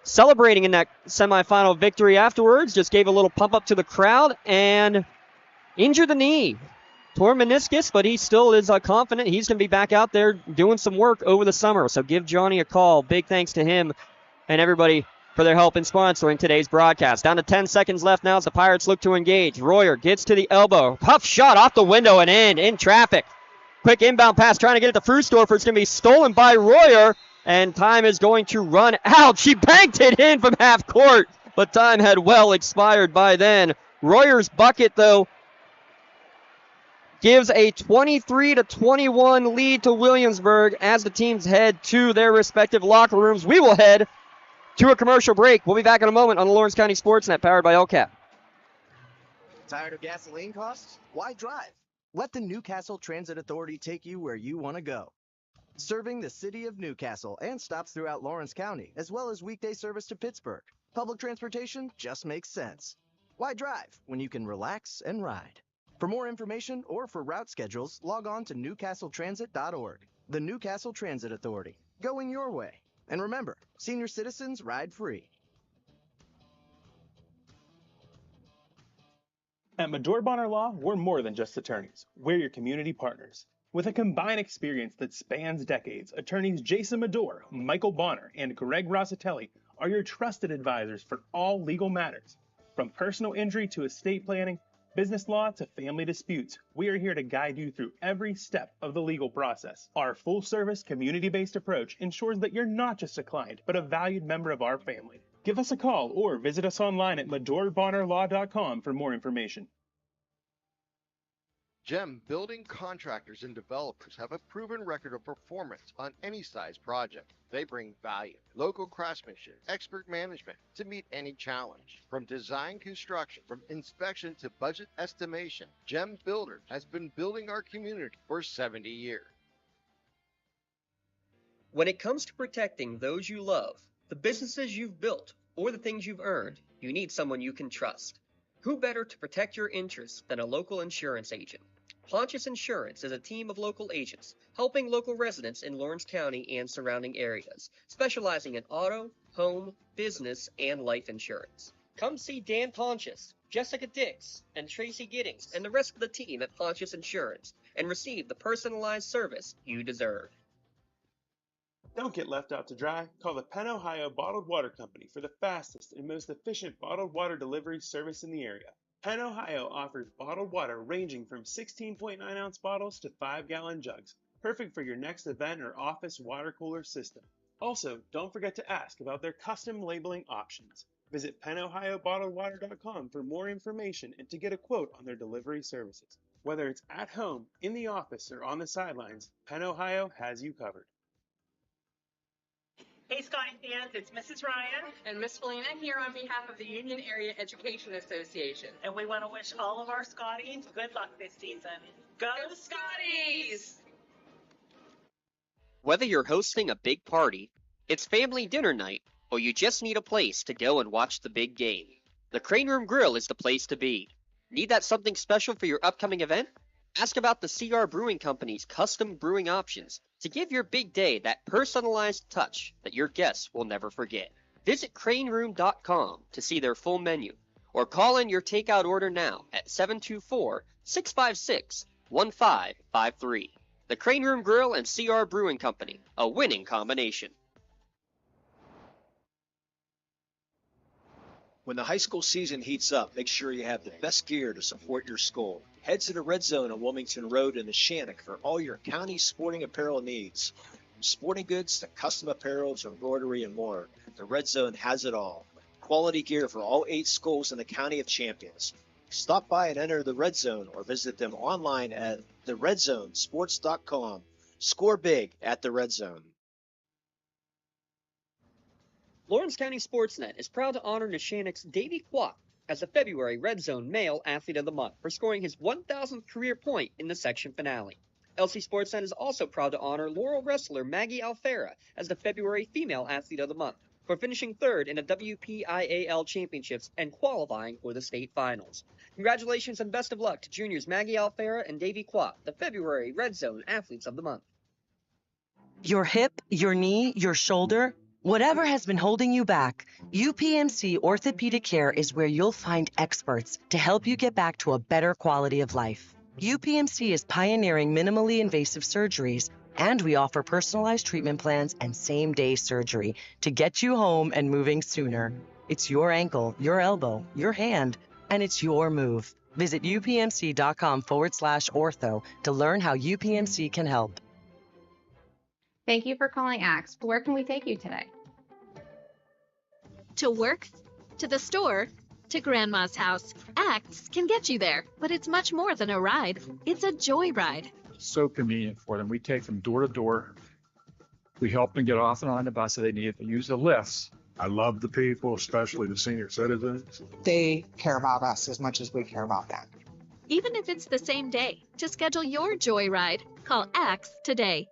celebrating in that semifinal victory afterwards, just gave a little pump up to the crowd and injured the knee. Torn meniscus, but he still is confident he's going to be back out there doing some work over the summer. So give Johnny a call. Big thanks to him and everybody for their help in sponsoring today's broadcast. Down to 10 seconds left now as the Pirates look to engage. Royer gets to the elbow. Tough shot off the window and in traffic. Quick inbound pass trying to get it to Frustorfer. It's going to be stolen by Royer, and time is going to run out. She banked it in from half court, but time had well expired by then. Royer's bucket, though, gives a 23-21 lead to Williamsburg as the teams head to their respective locker rooms. We will head to a commercial break. We'll be back in a moment on the Lawrence County SportsNet, powered by LCAP. Tired of gasoline costs? Why drive? Let the Newcastle Transit Authority take you where you want to go. Serving the city of Newcastle and stops throughout Lawrence County, as well as weekday service to Pittsburgh. Public transportation just makes sense. Why drive when you can relax and ride? For more information or for route schedules, log on to newcastletransit.org. The Newcastle Transit Authority, going your way. And remember, senior citizens ride free. At Medore Bonner Law, we're more than just attorneys. We're your community partners. With a combined experience that spans decades, attorneys Jason Medore, Michael Bonner, and Greg Rossitelli are your trusted advisors for all legal matters. From personal injury to estate planning, business law to family disputes, we are here to guide you through every step of the legal process. Our full-service, community-based approach ensures that you're not just a client, but a valued member of our family. Give us a call or visit us online at MedoreBonnerLaw.com for more information. GEM building contractors and developers have a proven record of performance on any size project. They bring value, local craftsmanship, expert management to meet any challenge. From design construction, from inspection to budget estimation, GEM Builder has been building our community for 70 years. When it comes to protecting those you love, the businesses you've built, or the things you've earned, you need someone you can trust. Who better to protect your interests than a local insurance agent? Pontius Insurance is a team of local agents helping local residents in Lawrence County and surrounding areas, specializing in auto, home, business, and life insurance. Come see Dan Pontius, Jessica Dix, and Tracy Giddings, and the rest of the team at Pontius Insurance, and receive the personalized service you deserve. Don't get left out to dry. Call the Penn Ohio Bottled Water Company for the fastest and most efficient bottled water delivery service in the area. Penn Ohio offers bottled water ranging from 16.9-ounce bottles to 5-gallon jugs, perfect for your next event or office water cooler system. Also, don't forget to ask about their custom labeling options. Visit PennohioBottledWater.com for more information and to get a quote on their delivery services. Whether it's at home, in the office, or on the sidelines, Penn Ohio has you covered. Hey Scotty fans, it's Mrs. Ryan and Miss Felina here on behalf of the Union Area Education Association. And we want to wish all of our Scotties good luck this season. Go Scotties! Whether you're hosting a big party, it's family dinner night, or you just need a place to go and watch the big game, the Crane Room Grill is the place to be. Need that something special for your upcoming event? Ask about the CR Brewing Company's custom brewing options to give your big day that personalized touch that your guests will never forget. Visit craneroom.com to see their full menu, or call in your takeout order now at 724-656-1553. The Crane Room Grill and CR Brewing Company, a winning combination. When the high school season heats up, make sure you have the best gear to support your school. Head to the Red Zone on Wilmington Road in the Shannock for all your county sporting apparel needs. From sporting goods to custom apparel to embroidery and more, the Red Zone has it all. Quality gear for all 8 schools in the County of Champions. Stop by and enter the Red Zone or visit them online at theredzonesports.com. Score big at the Red Zone. Lawrence County SportsNet is proud to honor Neshannock's Davey Kwok as the February Red Zone Male Athlete of the Month for scoring his 1,000th career point in the section finale. LC SportsNet is also proud to honor Laurel wrestler Maggie Alfera as the February Female Athlete of the Month for finishing third in the WPIAL Championships and qualifying for the state finals. Congratulations and best of luck to juniors Maggie Alfera and Davey Kwok, the February Red Zone Athletes of the Month. Your hip, your knee, your shoulder, whatever has been holding you back, UPMC Orthopedic Care is where you'll find experts to help you get back to a better quality of life. UPMC is pioneering minimally invasive surgeries, and we offer personalized treatment plans and same-day surgery to get you home and moving sooner. It's your ankle, your elbow, your hand, and it's your move. Visit upmc.com/ortho to learn how UPMC can help. Thank you for calling AXE. Where can we take you today? To work, to the store, to Grandma's house. ACTS can get you there, but it's much more than a ride. It's a joyride. So convenient for them. We take them door to door. We help them get off and on the bus if they need it. They use the lifts. I love the people, especially the senior citizens. They care about us as much as we care about them. Even if it's the same day, to schedule your joyride, call ACTS today.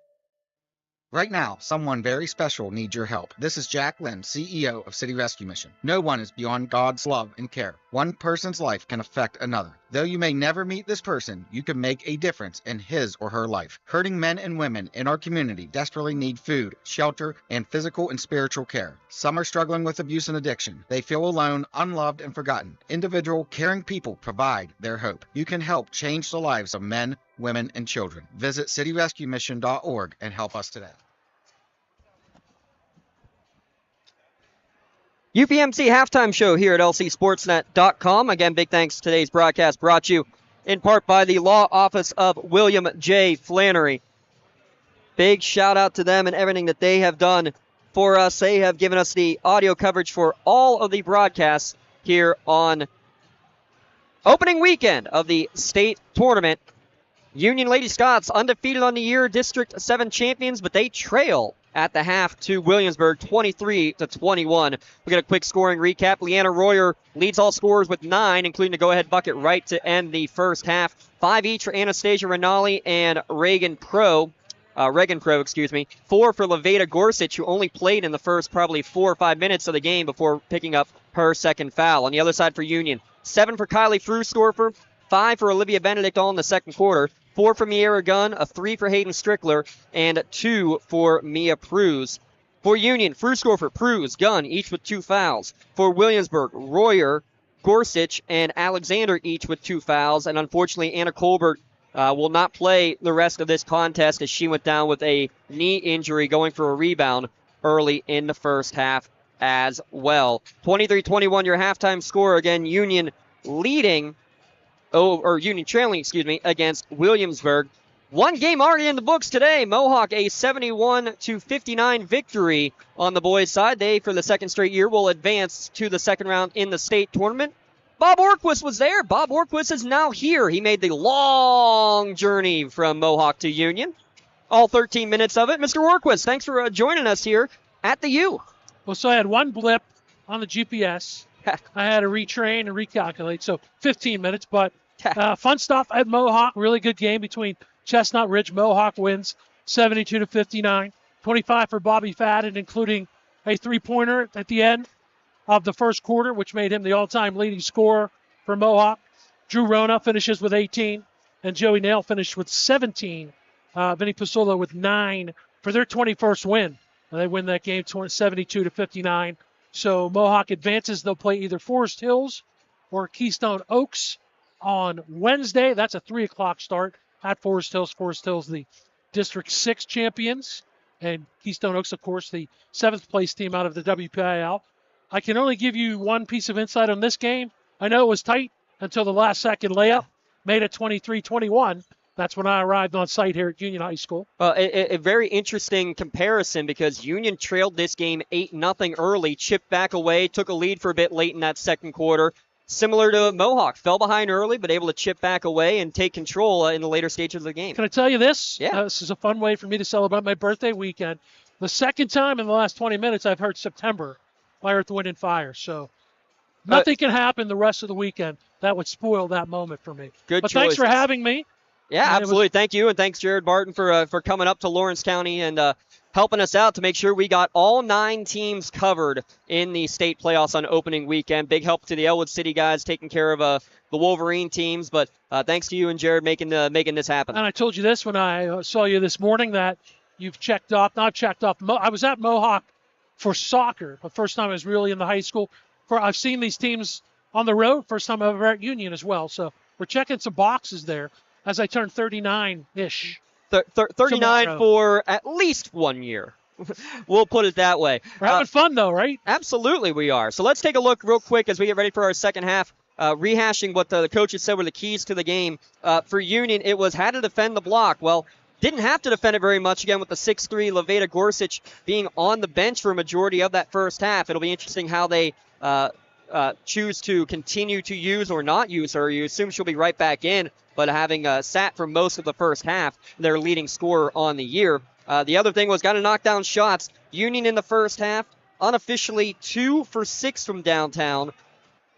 Right now, someone very special needs your help. This is Jack Lynn, CEO of City Rescue Mission. No one is beyond God's love and care. One person's life can affect another. Though you may never meet this person, you can make a difference in his or her life. Hurting men and women in our community desperately need food, shelter, and physical and spiritual care. Some are struggling with abuse and addiction. They feel alone, unloved, and forgotten. Individual, caring people provide their hope. You can help change the lives of men, women, and children. Visit cityrescuemission.org and help us today. UPMC halftime show here at lcsportsnet.com. Again, big thanks. Today's broadcast brought to you in part by the law office of William J. Flannery. Big shout out to them and everything that they have done for us. They have given us the audio coverage for all of the broadcasts here on opening weekend of the state tournament. Union Lady Scots undefeated on the year, District 7 champions, but they trail at the half to Williamsburg, 23-21. We got a quick scoring recap. Leanna Royer leads all scorers with 9, including the go-ahead bucket right to end the first half. 5 each for Anastasia Rinaldi and Reagan Pro. 4 for Levada Gorsuch, who only played in the first probably 4 or 5 minutes of the game before picking up her second foul. On the other side for Union, 7 for Kylie Frusdorfer, 5 for Olivia Benedict all in the second quarter. 4 for Miera Gunn, a 3 for Hayden Strickler, and 2 for Mia Pruz. For Union, Frusdorfer, Pruz, Gunn, each with 2 fouls. For Williamsburg, Royer, Gorsuch, and Alexander each with 2 fouls. And unfortunately, Anna Colbert will not play the rest of this contest as she went down with a knee injury going for a rebound early in the first half as well. 23-21 your halftime score. Again, Union leading. Union trailing, against Williamsburg. One game already in the books today. Mohawk a 71-59 victory on the boys' side. They, for the second straight year, will advance to the second round in the state tournament. Bob Orquist was there. Bob Orquist is now here. He made the long journey from Mohawk to Union. All 13 minutes of it. Mr. Orquist, thanks for joining us here at the U. Well, so I had one blip on the GPS. I had to retrain and recalculate, so 15 minutes, but fun stuff at Mohawk. Really good game between Chestnut Ridge. Mohawk wins 72-59. 25 for Bobby Fadden, including a three-pointer at the end of the first quarter, which made him the all-time leading scorer for Mohawk. Drew Rona finishes with 18, and Joey Nail finished with 17. Vinny Pasola with 9 for their 21st win. And they win that game 72-59. So Mohawk advances. They'll play either Forest Hills or Keystone Oaks on Wednesday. That's a 3 o'clock start at Forest Hills. Forest Hills, the District 6 champions, and Keystone Oaks, of course, the 7th place team out of the WPIAL. I can only give you one piece of insight on this game. I know it was tight until the last second layup, made it 23-21. That's when I arrived on site here at Union High School. A very interesting comparison because Union trailed this game 8-0 early, chipped back away, took a lead for a bit late in that second quarter. Similar to Mohawk, fell behind early, but able to chip back away and take control in the later stages of the game. Can I tell you this? Yeah. This is a fun way for me to celebrate my birthday weekend. The second time in the last 20 minutes I've heard September by Earth, Wind, and Fire. So nothing can happen the rest of the weekend that would spoil that moment for me. Good But choices. thanks for having me. Yeah, absolutely. Thank you, and thanks, Jared Barton, for coming up to Lawrence County and helping us out to make sure we got all 9 teams covered in the state playoffs on opening weekend. Big help to the Elwood City guys taking care of the Wolverine teams, but thanks to you and Jared making this happen. And I told you this when I saw you this morning that you've I was at Mohawk for soccer, the first time I was really in the high school. I've seen these teams on the road, first time ever at Union as well. So we're checking some boxes there as I turn 39-ish. 39 for at least 1 year. We'll put it that way. We're having fun, though, right? Absolutely we are. So let's take a look real quick as we get ready for our second half, rehashing what the coaches said were the keys to the game. For Union, it was how to defend the block. Well, didn't have to defend it very much, again, with the 6'3" Levada Gorsuch being on the bench for a majority of that first half. It'll be interesting how they choose to continue to use or not use her. You assume she'll be right back in, but having sat for most of the first half, their leading scorer on the year. The other thing was got to knock down shots. Union in the first half, unofficially 2 for 6 from downtown.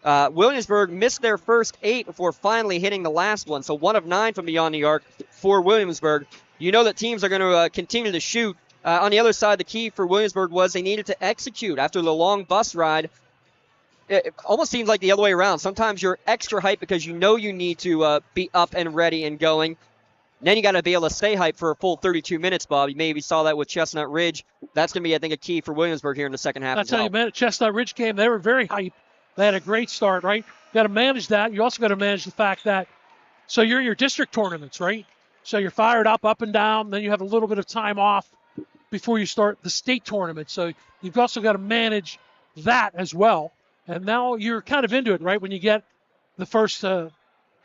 Williamsburg missed their first 8 before finally hitting the last one, so 1 of 9 from beyond the arc for Williamsburg. You know that teams are going to continue to shoot On the other side, the key for Williamsburg was they needed to execute after the long bus ride. It almost seems like the other way around. Sometimes you're extra hyped because you know you need to be up and ready and going. Then you got to be able to stay hyped for a full 32 minutes, Bob. You maybe saw that with Chestnut Ridge. That's going to be, I think, a key for Williamsburg here in the second half. That's how you meant it. Chestnut Ridge game, they were very hyped. They had a great start, right? You got to manage that. You also got to manage the fact that, so you're in your district tournaments, right? So you're fired up and down. Then you have a little bit of time off before you start the state tournament. So you've also got to manage that as well. And now you're kind of into it, right? When you get the first, at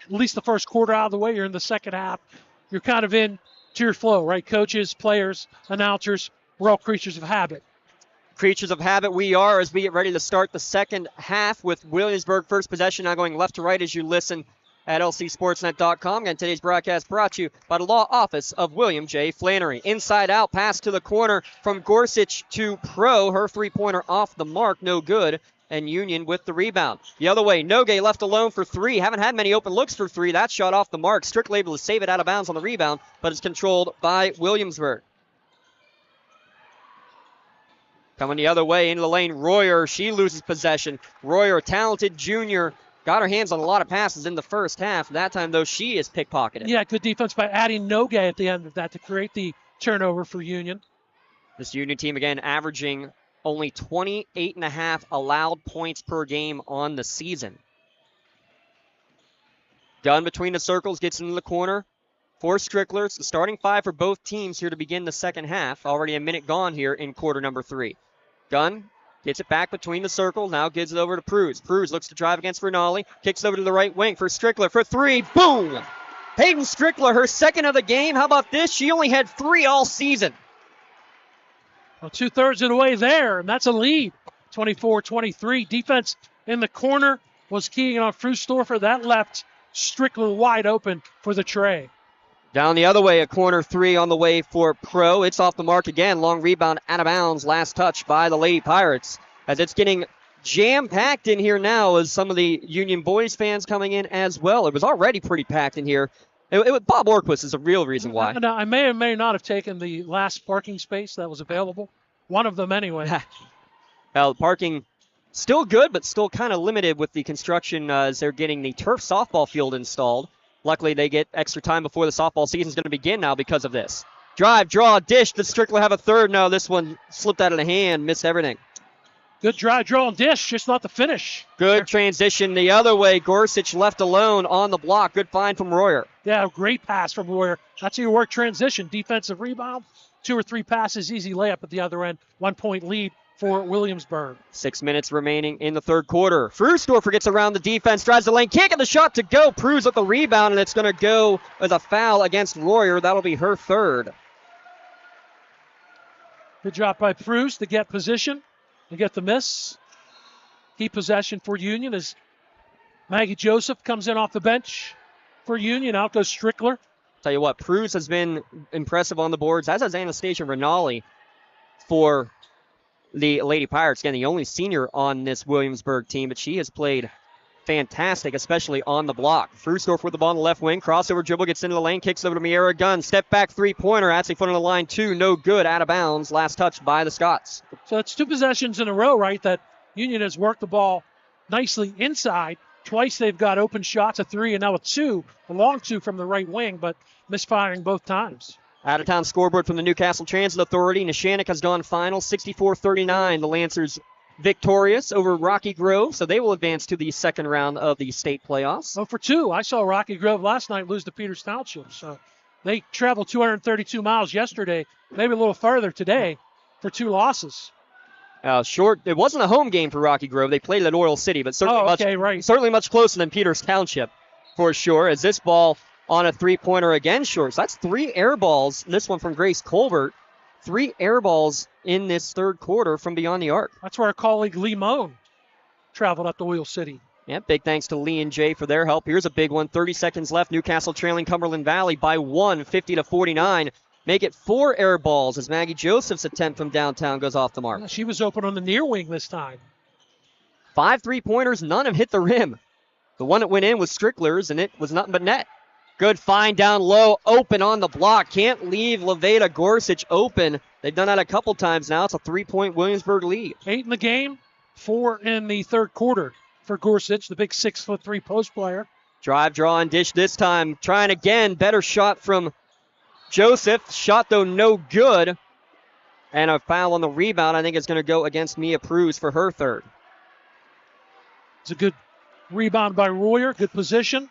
least the first quarter out of the way, you're in the second half. You're kind of in to your flow, right? Coaches, players, announcers, we're all creatures of habit. Creatures of habit we are as we get ready to start the second half with Williamsburg first possession now going left to right as you listen at lcsportsnet.com. And today's broadcast brought to you by the law office of William J. Flannery. Inside out pass to the corner from Gorsuch to Pro. Her three-pointer off the mark, no good. And Union with the rebound. The other way, Nogue left alone for three. Haven't had many open looks for three. That shot off the mark. Strickler able to save it out of bounds on the rebound, but it's controlled by Williamsburg. Coming the other way into the lane, Royer. She loses possession. Royer, talented junior, got her hands on a lot of passes in the first half. That time, though, she is pickpocketed. Yeah, good defense by adding Nogue at the end of that to create the turnover for Union. This Union team, again, averaging only 28.5 allowed points per game on the season. Gunn between the circles, gets into the corner for Strickler. It's the starting five for both teams here to begin the second half. Already a minute gone here in quarter number 3. Gunn gets it back between the circles, now gives it over to Pruz. Pruz looks to drive against Rinaldi, kicks over to the right wing for Strickler for three. Boom! Hayden Strickler, her second of the game. How about this? She only had 3 all season. Well, 2/3 of the way there, and that's a lead. 24-23. Defense in the corner was keying on Frustorfer. That left Strickler wide open for the tray. Down the other way, a corner 3 on the way for Pro. It's off the mark again. Long rebound out of bounds. Last touch by the Lady Pirates. As it's getting jam-packed in here now as some of the Union boys fans coming in as well. It was already pretty packed in here. Bob Orquist is a real reason why. Now, I may or may not have taken the last parking space that was available. One of them anyway. Well, parking still good, but still kind of limited with the construction as they're getting the turf softball field installed. Luckily, they get extra time before the softball season is going to begin now because of this. Drive, draw, dish. Does Strickler have a third? No, this one slipped out of the hand, missed everything. Good drive, draw, and dish, just not the finish. Good transition the other way. Gorsuch left alone on the block. Good find from Royer. Yeah, great pass from Royer. That's how you work transition. Defensive rebound, 2 or 3 passes, easy layup at the other end. 1-point lead for Williamsburg. 6 minutes remaining in the third quarter. Frustorfer gets around the defense, drives the lane, can't get the shot to go. Pruz with the rebound, and it's going to go as a foul against Royer. That'll be her third. Good job by Pruz to get position. You get the miss. Keep possession for Union as Maggie Joseph comes in off the bench for Union. Out goes Strickler. Tell you what, Pruz has been impressive on the boards, as has Anastasia Rinaldi for the Lady Pirates. Again, the only senior on this Williamsburg team, but she has played fantastic, especially on the block. Frustorfer with the ball on the left wing. Crossover dribble, gets into the lane, kicks over to Miera Gunn. Step back three-pointer. Actually foot on the line, 2. No good. Out of bounds. Last touch by the Scots. So it's 2 possessions in a row, right, that Union has worked the ball nicely inside. Twice they've got open shots, a 3, and now a 2. A long 2 from the right wing, but misfiring both times. Out-of-town scoreboard from the Newcastle Transit Authority. Neshannock has gone final, 64-39. The Lancers victorious over Rocky Grove, so they will advance to the second round of the state playoffs. 0 for 2. I saw Rocky Grove last night lose to Peters Township, so they traveled 232 miles yesterday, maybe a little further today for 2 losses. It wasn't a home game for Rocky Grove. They played at Oil City, but certainly much closer than Peters Township for sure, as this ball on a three-pointer again short. So that's 3 air balls. This one from Grace Colbert. 3 air balls in this third quarter from beyond the arc. That's where our colleague Lee Moan traveled up to Oil City. Yeah, big thanks to Lee and Jay for their help. Here's a big one. 30 seconds left. Newcastle trailing Cumberland Valley by 1, 50-49. Make it 4 air balls as Maggie Joseph's attempt from downtown goes off the mark. Yeah, she was open on the near wing this time. 5 3-pointers, none have hit the rim. The one that went in was Strickler's, and it was nothing but net. Good find down low, open on the block. Can't leave Levada Gorsuch open. They've done that a couple times now. It's a 3-point Williamsburg lead. 8 in the game, 4 in the third quarter for Gorsuch, the big 6'3" post player. Drive, draw, and dish this time. Trying again. Better shot from Joseph. Shot, though, no good. And a foul on the rebound. I think it's going to go against Mia Pruz for her third. It's a good rebound by Royer. Good position.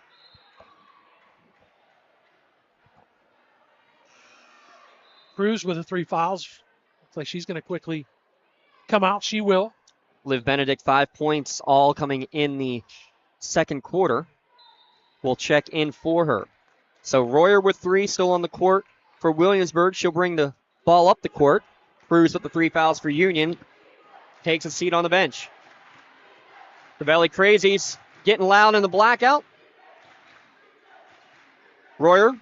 Cruz with the 3 fouls. Looks like she's going to quickly come out. She will. Liv Benedict, 5 points, all coming in the second quarter. We'll check in for her. So Royer with 3, still on the court for Williamsburg. She'll bring the ball up the court. Cruz with the 3 fouls for Union. Takes a seat on the bench. The Valley Crazies getting loud in the blackout. Royer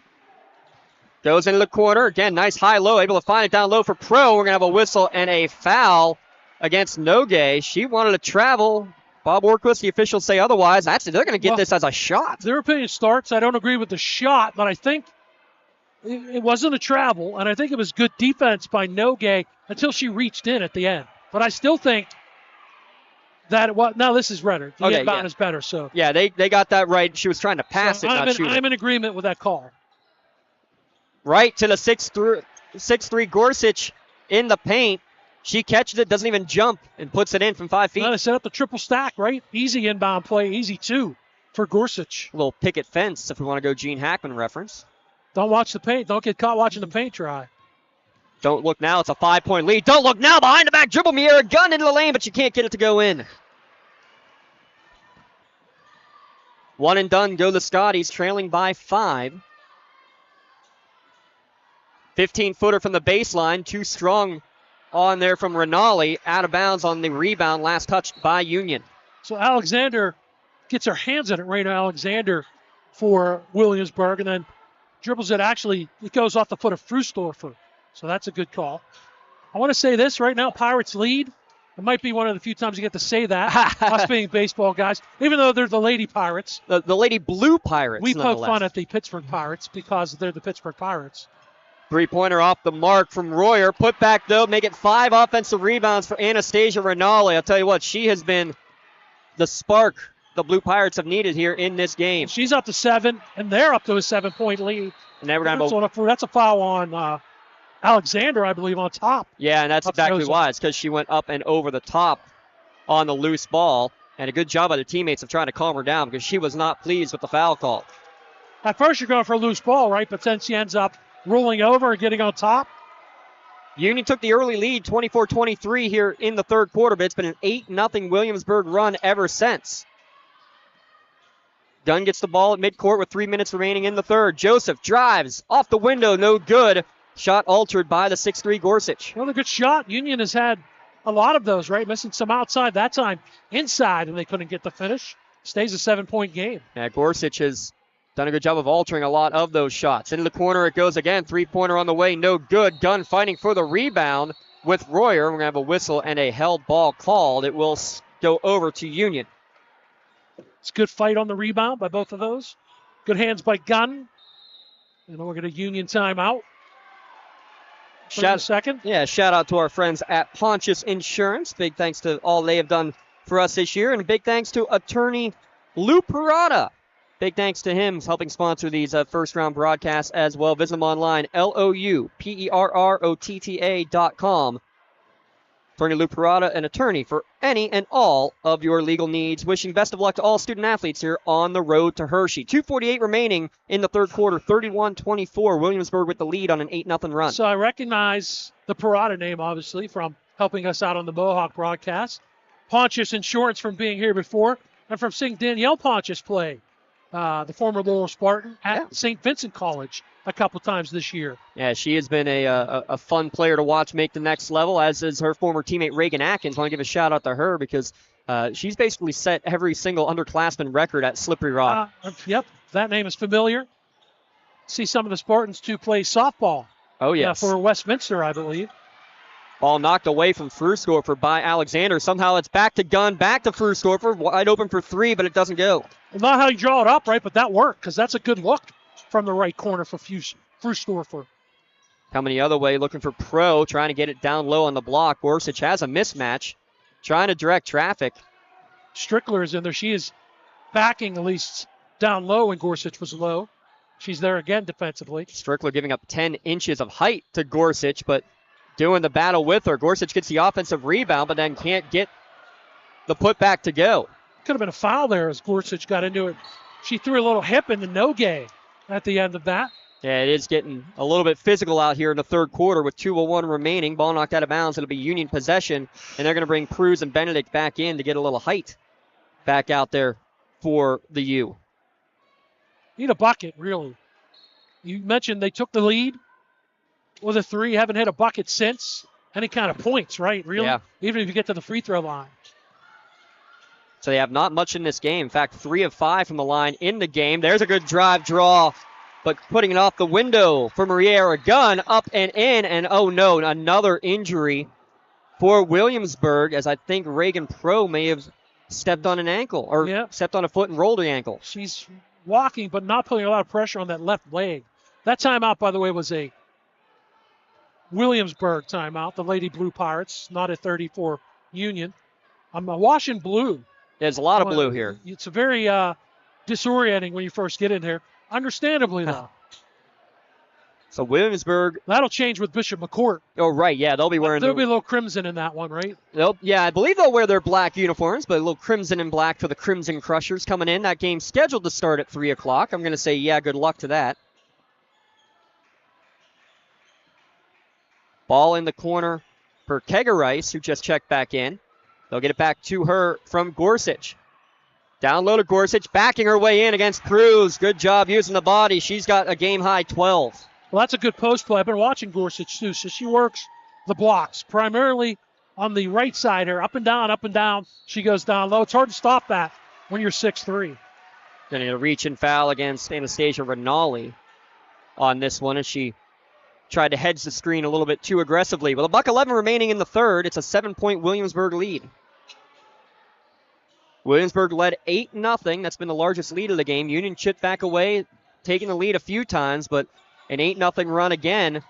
goes into the corner. Again, nice high-low. Able to find it down low for Pro. We're going to have a whistle and a foul against Nogue. She wanted to travel. Bob Orquist, the officials say otherwise. They're going to get this as a shot. Their opinion starts. I don't agree with the shot, but I think it wasn't a travel, and I think it was good defense by Nogue until she reached in at the end. But I still think that now this is Renner. The inbound is better. So yeah, they got that right. She was trying to pass it, not shoot it. I'm in agreement with that call. Right to the 6'3" Gorsuch in the paint. She catches it, doesn't even jump, and puts it in from 5 feet. Well, they set up the triple stack, right? Easy inbound play, easy 2 for Gorsuch. A little picket fence if we want to go Gene Hackman reference. Don't watch the paint. Don't get caught watching the paint dry. Don't look now. It's a 5-point lead. Don't look now. Behind the back dribble. Miera gun into the lane, but you can't get it to go in. One and done. Go the Scotties, trailing by 5. 15-footer from the baseline. Too strong on there from Rinaldi. Out of bounds on the rebound. Last touched by Union. So Alexander gets her hands on it. Raina Alexander for Williamsburg, and then dribbles it. Actually, it goes off the foot of Frustorfer. So that's a good call. I want to say this right now, Pirates lead. It might be one of the few times you get to say that, us being baseball guys, even though they're the Lady Pirates. The Lady Blue Pirates, we poke fun at the Pittsburgh Pirates because they're the Pittsburgh Pirates. 3-pointer off the mark from Royer. Put back, though, make it 5 offensive rebounds for Anastasia Rinaldi. I'll tell you what, she has been the spark the Blue Pirates have needed here in this game. She's up to 7, and they're up to a 7-point lead. And that's a foul on Alexander, I believe, on top. Yeah, and that's exactly why. It's because she went up and over the top on the loose ball. And a good job by the teammates of trying to calm her down because she was not pleased with the foul call. At first, you're going for a loose ball, right? But then she ends up rolling over and getting on top. Union took the early lead, 24-23 here in the third quarter, but it's been an 8-0 Williamsburg run ever since. Dunn gets the ball at midcourt with 3 minutes remaining in the third. Joseph drives off the window, no good. Shot altered by the 6'3" Gorsuch. Another good shot. Union has had a lot of those, right? Missing some outside, that time inside, and they couldn't get the finish. Stays a 7-point game. Yeah, Gorsuch has done a good job of altering a lot of those shots. Into the corner it goes again. 3-pointer on the way, no good. Gunn fighting for the rebound with Royer. We're going to have a whistle and a held ball called. It will go over to Union. It's a good fight on the rebound by both of those. Good hands by Gunn. And we're going to Union timeout. Second. Yeah, shout out to our friends at Pontius Insurance. Big thanks to all they have done for us this year. And big thanks to attorney Lou Parada. Big thanks to him helping sponsor these first-round broadcasts as well. Visit them online, LOUPERROTTA.com. Attorney Lou Parada, an attorney for any and all of your legal needs. Wishing best of luck to all student-athletes here on the road to Hershey. 2:48 remaining in the third quarter, 31-24. Williamsburg with the lead on an 8-0 run. So I recognize the Parada name, obviously, from helping us out on the Mohawk broadcast. Pontius Insurance from being here before, and from seeing Danielle Pontius play, the former Laurel Spartan, at St. Vincent College a couple times this year. Yeah, she has been a fun player to watch make the next level, as is her former teammate Reagan Atkins. I want to give a shout out to her because she's basically set every single underclassman record at Slippery Rock. Yep, that name is familiar. See some of the Spartans to play softball. Oh, yes. For Westminster, I believe. Ball knocked away from Frustorfer by Alexander. Somehow it's back to Gunn, back to Frustorfer. Wide open for 3, but it doesn't go. Well, not how you draw it up, right? But that worked because that's a good look from the right corner for Frustorfer. Coming the other way, looking for Pro, trying to get it down low on the block. Gorsuch has a mismatch, trying to direct traffic. Strickler is in there. She is backing at least down low when Gorsuch was low. She's there again defensively. Strickler giving up 10 inches of height to Gorsuch, but doing the battle with her. Gorsuch gets the offensive rebound, but then can't get the putback to go. Could have been a foul there as Gorsuch got into it. She threw a little hip in the no-gay at the end of that. Yeah, it is getting a little bit physical out here in the third quarter with 2:01 remaining. Ball knocked out of bounds. It'll be Union possession, and they're going to bring Cruz and Benedict back in to get a little height back out there for the U. Need a bucket, really. You mentioned they took the lead with a 3, haven't hit a bucket since. Any kind of points, right? Really? Yeah. Even if you get to the free throw line. So they have not much in this game. In fact, 3 of 5 from the line in the game. There's a good drive draw, but putting it off the window for Maria Aragon, up and in, and oh no, another injury for Williamsburg, as I think Reagan Pro may have stepped on an ankle, or stepped on a foot and rolled the ankle. She's walking, but not putting a lot of pressure on that left leg. That timeout, by the way, was a Williamsburg timeout, the Lady Blue Pirates, not a 34 Union. I'm washing blue. There's a lot of blue here. It's a very disorienting when you first get in here. Understandably, though. So Williamsburg. That'll change with Bishop McCourt. Oh, right. Yeah, they'll be wearing. There'll be a little crimson in that one, right? Yeah, I believe they'll wear their black uniforms, but a little crimson and black for the Crimson Crushers coming in. That game's scheduled to start at 3 o'clock. I'm going to say, yeah, good luck to that. Ball in the corner for Kegerice, who just checked back in. They'll get it back to her from Gorsuch. Down low to Gorsuch, backing her way in against Cruz. Good job using the body. She's got a game-high 12. Well, that's a good post play. I've been watching Gorsuch, too, so she works the blocks, primarily on the right side here. Up and down. She goes down low. It's hard to stop that when you're 6'3". Going to reach and foul against Anastasia Rinaldi on this one as she tried to hedge the screen a little bit too aggressively. With $1:11 remaining in the third, it's a 7-point Williamsburg lead. Williamsburg led 8-0. That's been the largest lead of the game. Union chipped back away, taking the lead a few times, but an 8-0 run again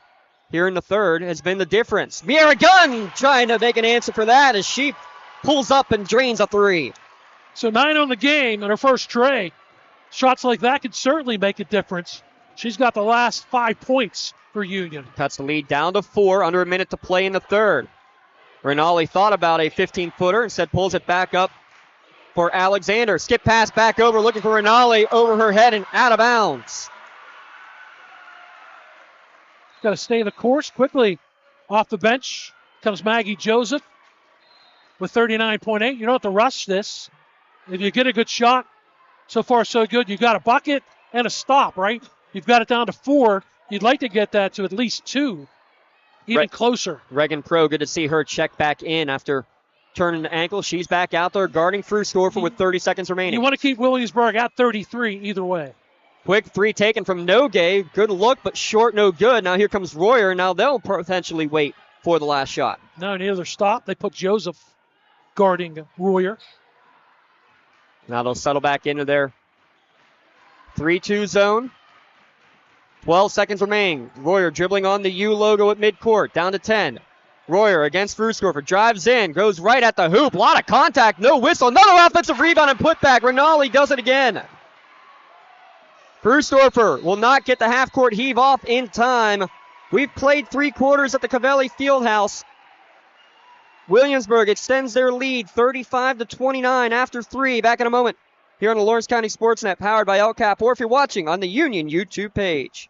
here in the third has been the difference. Miera Gunn trying to make an answer for that as she pulls up and drains a 3. So 9 on the game in her first tray. Shots like that could certainly make a difference. She's got the last 5 points for Union. Cuts the lead down to 4, under a minute to play in the third. Rinaldi thought about a 15-footer, instead pulls it back up for Alexander. Skip pass back over, looking for Rinaldi, over her head and out of bounds. Got to stay the course quickly. Off the bench comes Maggie Joseph with 39.8. You don't have to rush this. If you get a good shot, so far so good. You got a bucket and a stop, right? You've got it down to 4. You'd like to get that to at least 2, even closer. Reagan Pro, good to see her check back in after turning the ankle. She's back out there guarding Frustorfer with 30 seconds remaining. You want to keep Williamsburg at 33 either way. Quick 3 taken from Nogue. Good look, but short, no good. Now here comes Royer. Now they'll potentially wait for the last shot. No, neither stop. They put Joseph guarding Royer. Now they'll settle back into their 3-2 zone. 12 seconds remaining. Royer dribbling on the U logo at midcourt. Down to 10. Royer against Frustorfer. Drives in. Goes right at the hoop. A lot of contact. No whistle. Another offensive rebound and putback. Rinaldi does it again. Frustorfer will not get the half-court heave off in time. We've played 3 quarters at the Cavelli Fieldhouse. Williamsburg extends their lead 35-29 after 3. Back in a moment here on the Lawrence County SportsNet, powered by LCAP, or if you're watching on the Union YouTube page.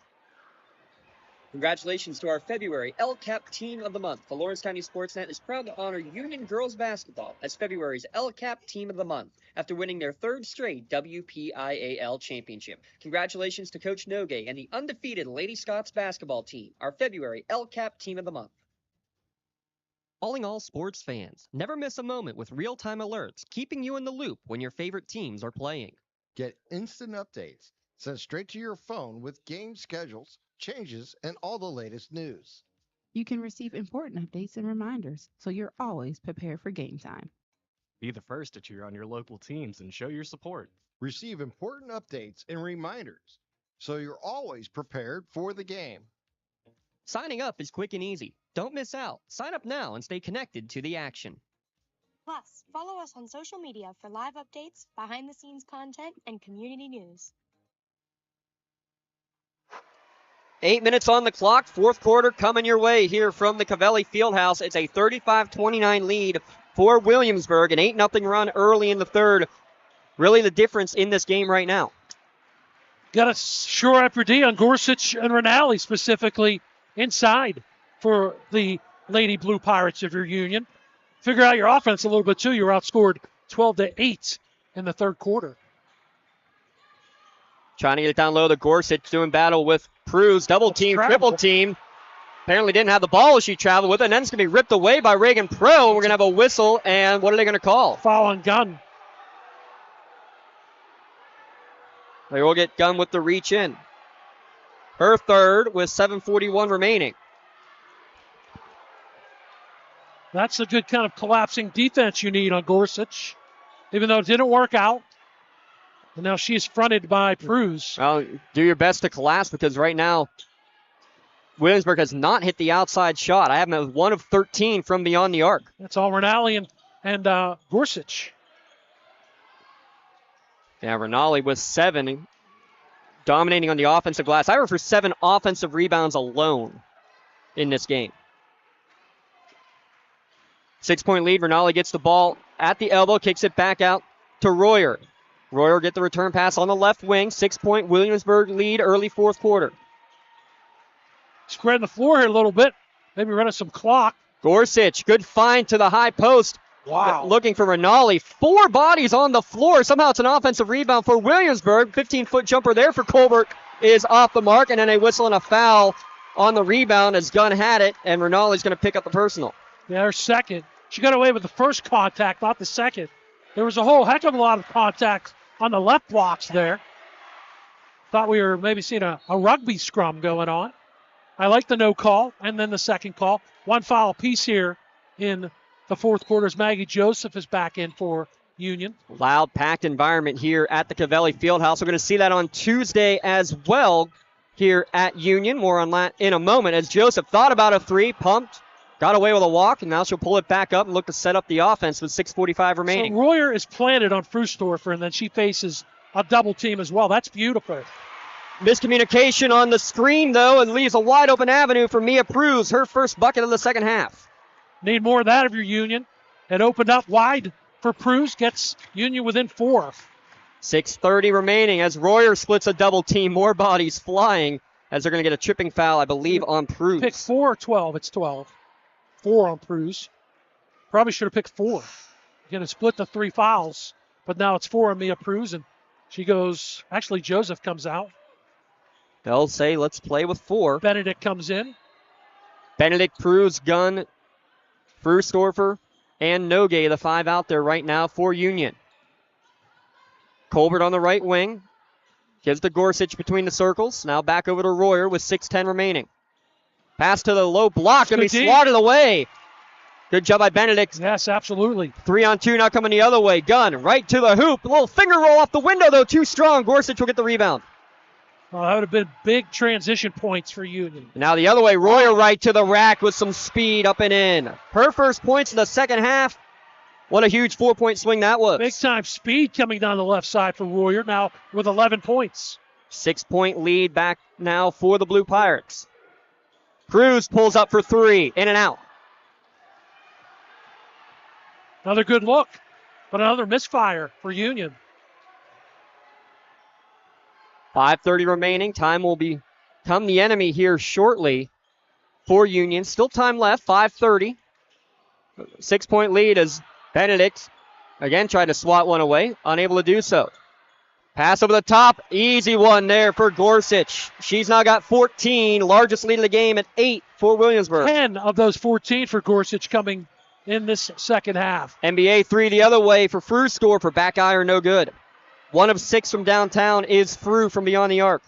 Congratulations to our February LCAP Team of the Month. The Lawrence County SportsNet is proud to honor Union Girls Basketball as February's LCAP Team of the Month after winning their 3rd straight WPIAL championship. Congratulations to Coach Nogue and the undefeated Lady Scots basketball team, our February LCAP Team of the Month. Calling all sports fans, never miss a moment with real-time alerts, keeping you in the loop when your favorite teams are playing. Get instant updates sent straight to your phone with game schedules, changes, and all the latest news. You can receive important updates and reminders, so you're always prepared for game time. Be the first to cheer on your local teams and show your support. Receive important updates and reminders so you're always prepared for the game. Signing up is quick and easy. Don't miss out. Sign up now and stay connected to the action. Plus, follow us on social media for live updates, behind-the-scenes content, and community news. 8 minutes on the clock, fourth quarter coming your way here from the Covelli Fieldhouse. It's a 35-29 lead for Williamsburg, an 8-0 run early in the third. Really the difference in this game right now. Got to shore up your D on Gorsuch and Rinaldi, specifically inside for the Lady Blue Pirates of your Union. Figure out your offense a little bit too. You were outscored 12-8 in the third quarter. Trying to get it down low to Gorsuch, doing battle with Pruz. Double team, triple team. Apparently didn't have the ball as she traveled with it, and then it's going to be ripped away by Reagan Pro. We're going to have a whistle, and what are they going to call? Foul on Gunn. They will get Gunn with the reach in. Her third with 7:41 remaining. That's the good kind of collapsing defense you need on Gorsuch, even though it didn't work out. And now she's fronted by Pruz. Well, do your best to collapse because right now Williamsburg has not hit the outside shot. I have them as 1 of 13 from beyond the arc. That's all Rinaldi and Gorsuch. Yeah, Rinaldi with 7, dominating on the offensive glass. I have her for 7 offensive rebounds alone in this game. 6-point lead. Rinaldi gets the ball at the elbow, kicks it back out to Royer. Royer get the return pass on the left wing. 6-point Williamsburg lead early fourth quarter. Spreading the floor here a little bit. Maybe running some clock. Gorsuch, good find to the high post. Wow. Looking for Rinaldi. 4 bodies on the floor. Somehow it's an offensive rebound for Williamsburg. 15-foot jumper there for Colbert is off the mark, and then a whistle and a foul on the rebound as Gunn had it, and Rinaldi's going to pick up the personal. Yeah, her second. She got away with the first contact, not the second. There was a whole heck of a lot of contact on the left blocks there. Thought we were maybe seeing a rugby scrum going on. I like the no call and then the second call. 1 foul apiece here in the fourth quarter as Maggie Joseph is back in for Union. Loud, packed environment here at the Covelli Fieldhouse. We're going to see that on Tuesday as well here at Union. More on that in a moment as Joseph thought about a 3, pumped, got away with a walk, and now she'll pull it back up and look to set up the offense with 6:45 remaining. So Royer is planted on Frustorfer, and then she faces a double team as well. That's beautiful. Miscommunication on the screen, though, and leaves a wide open avenue for Mia Pruz, her first bucket of the second half. Need more of that of your Union. It opened up wide for Pruz, gets Union within 4. 6:30 remaining as Royer splits a double team. More bodies flying as they're going to get a tripping foul, I believe, on Pruz. Pick 4 or 12? It's 12. 4 on Pruz. Probably should have picked 4. Going to split the 3 fouls, but now it's 4 on Mia Pruz, and she goes, actually Joseph comes out. They'll say let's play with 4. Benedict comes in. Benedict, Pruz, Gunn, Frustorfer, and Nogue, the 5 out there right now for Union. Colbert on the right wing. Gives to Gorsuch between the circles. Now back over to Royer with 6:10 remaining. Pass to the low block. Going to be swatted away. Good job by Benedict. Yes, absolutely. 3-on-2 now coming the other way. Gunn right to the hoop. A little finger roll off the window, though. Too strong. Gorsuch will get the rebound. Well, that would have been big transition points for Union. Now the other way. Royer right to the rack with some speed up and in. Her first points in the second half. What a huge 4-point swing that was. Big time speed coming down the left side for Royer now with 11 points. 6-point lead back now for the Blue Pirates. Pruz pulls up for 3, in and out. Another good look, but another misfire for Union. 5:30 remaining. Time will become the enemy here shortly for Union. Still time left, 5:30. 6-point lead as Benedict again tried to swat one away, unable to do so. Pass over the top, easy one there for Gorsuch. She's now got 14, largest lead of the game at 8 for Williamsburg. 10 of those 14 for Gorsuch coming in this second half. NBA 3 the other way for Frustorfer, back iron no good. 1 of 6 from downtown is through from beyond the arc.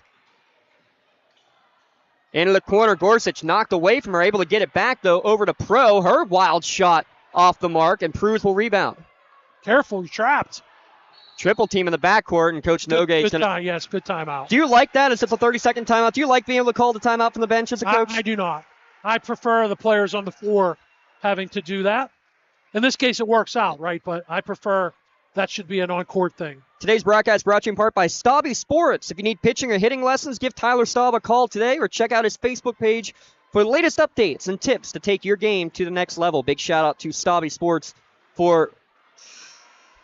Into the corner, Gorsuch knocked away from her, able to get it back though over to Pro. Her wild shot off the mark, and Pruz will rebound. Careful, you're trapped. Triple team in the backcourt, and Coach Nogay is going to. Yes, good timeout. Do you like that? As it's a 30-second timeout. Do you like being able to call the timeout from the bench as a coach? I do not. I prefer the players on the floor having to do that. In this case, it works out, right? But I prefer that should be an on-court thing. Today's broadcast brought to you in part by Scotties Sports. If you need pitching or hitting lessons, give Tyler Staub a call today or check out his Facebook page for the latest updates and tips to take your game to the next level. Big shout out to Scotties Sports for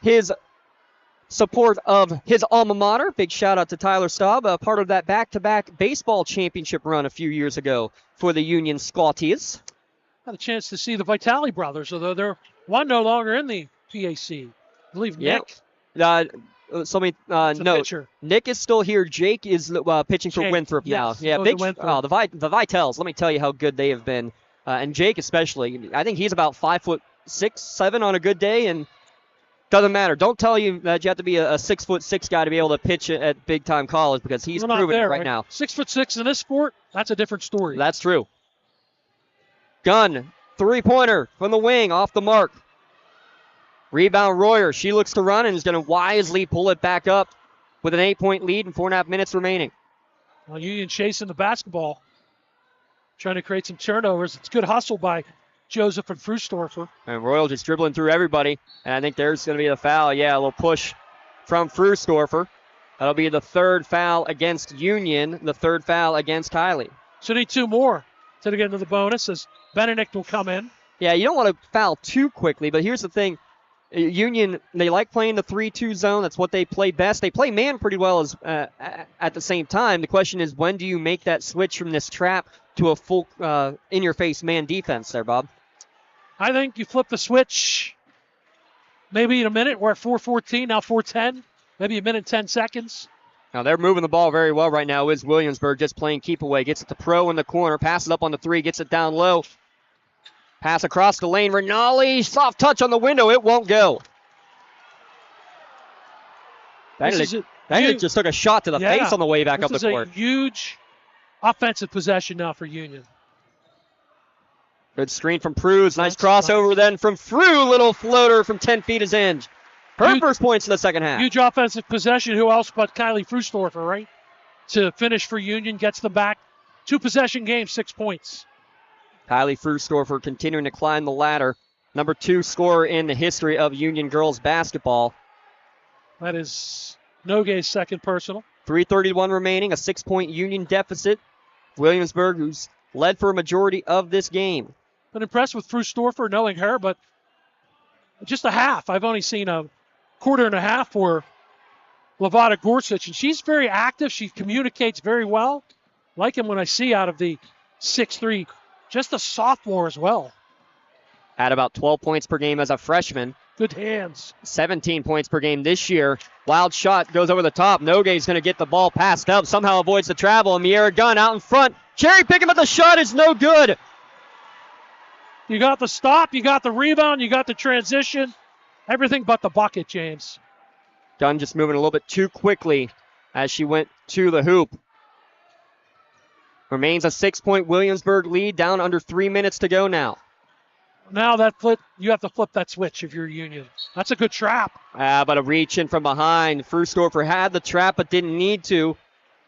his support of his alma mater. Big shout out to Tyler Staub, a part of that back-to-back baseball championship run a few years ago for the Union Scotties. Had a chance to see the Vitale brothers, although they're one no longer in the PAC. I believe Nick. No. Nick is still here. Jake is pitching for Winthrop now. Yeah, the Vitales. Let me tell you how good they have been, and Jake especially. I think he's about 5'6", 7" on a good day, and doesn't matter. Don't tell you that you have to be a 6'6" guy to be able to pitch at big time college because he's proven it right now. 6'6" in this sport, that's a different story. That's true. Gunn, three-pointer from the wing, off the mark. Rebound Royer. She looks to run and is going to wisely pull it back up with an 8-point lead and 4.5 minutes remaining. Well, Union chasing the basketball, trying to create some turnovers. It's good hustle by Joseph and Frustorfer. And Royal just dribbling through everybody. And I think there's going to be the foul. Yeah, a little push from Frustorfer. That'll be the third foul against Union, the third foul against Kylie. So need two more to get into the bonus as Benedict will come in. Yeah, you don't want to foul too quickly, but here's the thing. Union, they like playing the 3-2 zone. That's what they play best. They play man pretty well at the same time. The question is, when do you make that switch from this trap to a full in-your-face man defense there, Bob? I think you flip the switch maybe in a minute. We're at 4:14, now 4:10, maybe a minute and 10 seconds. Now they're moving the ball very well right now. Is Williamsburg just playing keep away. Gets it to Pro in the corner, passes up on the three, gets it down low. Pass across the lane. Rinaldi, soft touch on the window. It won't go. Benedict just took a shot to the face on the way back up the court. This is a huge offensive possession now for Union. Good screen from Pruz. Nice crossover then from Frew. Little floater from 10 feet is in. Her first points in the second half. Huge offensive possession. Who else but Kylie Frustorfer, right? To finish for Union, gets them back. 2-possession game, 6 points. Kylie Frustorfer continuing to climb the ladder. Number 2 scorer in the history of Union girls basketball. That is Nogay's second personal. 3:31 remaining, a 6-point Union deficit. Williamsburg, who's led for a majority of this game. Been impressed with Frustorfer, knowing her, but just a half. I've only seen a quarter and a half for Lavada Gorsuch, and she's very active. She communicates very well. Like him when I see out of the 6'3", just a sophomore as well. Had about 12 points per game as a freshman. Good hands. 17 points per game this year. Wild shot goes over the top. Nogay's going to get the ball passed up. Somehow avoids the travel. And Miera Gunn out in front. Cherry picking, but the shot is no good. You got the stop. You got the rebound. You got the transition. Everything but the bucket, James. Gunn just moving a little bit too quickly as she went to the hoop. Remains a 6-point Williamsburg lead, down under 3 minutes to go now. Now you have to flip that switch if you're Union. That's a good trap. But a reach in from behind. Frustorfer had the trap but didn't need to.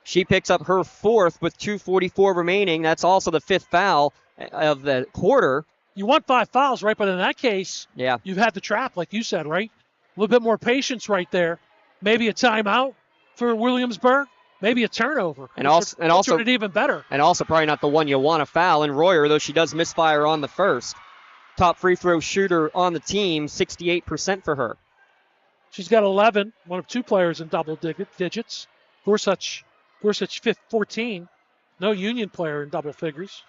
She picks up her fourth with 2:44 remaining. That's also the fifth foul of the quarter. You want 5 fouls, right? But in that case, you've had the trap, like you said, right? A little bit more patience right there. Maybe a timeout for Williamsburg. Maybe a turnover. And also it even better. And also probably not the one you want to foul in Royer, though she does misfire on the first. Top free throw shooter on the team, 68% for her. She's got 11, one of 2 players in double digits. Gorsuch 14. No Union player in double figures.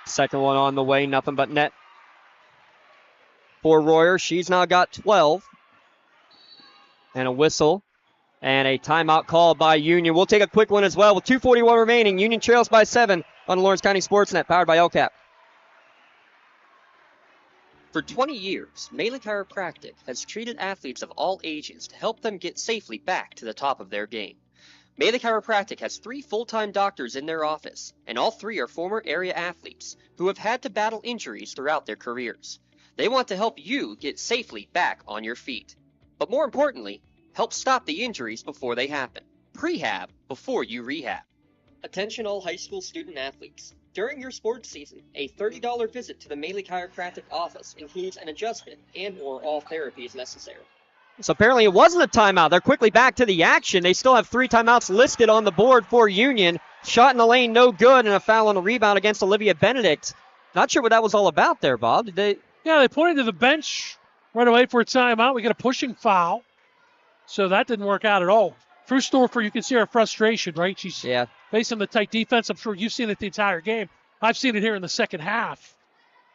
Second one on the way, nothing but net for Royer. She's now got 12. And a whistle. And a timeout called by Union. We'll take a quick one as well with 2:41 remaining. Union trails by 7 on the Lawrence County SportsNet, powered by LCAP. For 20 years, Mele Chiropractic has treated athletes of all ages to help them get safely back to the top of their game. Mele Chiropractic has 3 full-time doctors in their office, and all 3 are former area athletes who have had to battle injuries throughout their careers. They want to help you get safely back on your feet. But more importantly, help stop the injuries before they happen. Prehab before you rehab. Attention all high school student athletes. During your sports season, a $30 visit to the Maley Chiropractic office includes an adjustment and/or all therapies necessary. So apparently it wasn't a timeout. They're quickly back to the action. They still have 3 timeouts listed on the board for Union. Shot in the lane, no good, and a foul on the rebound against Olivia Benedict. Not sure what that was all about there, Bob. Did they? Yeah, they pointed to the bench right away for a timeout. We get a pushing foul. So that didn't work out at all. Frustorfer, you can see her frustration, right? She's facing the tight defense. I'm sure you've seen it the entire game. I've seen it here in the second half.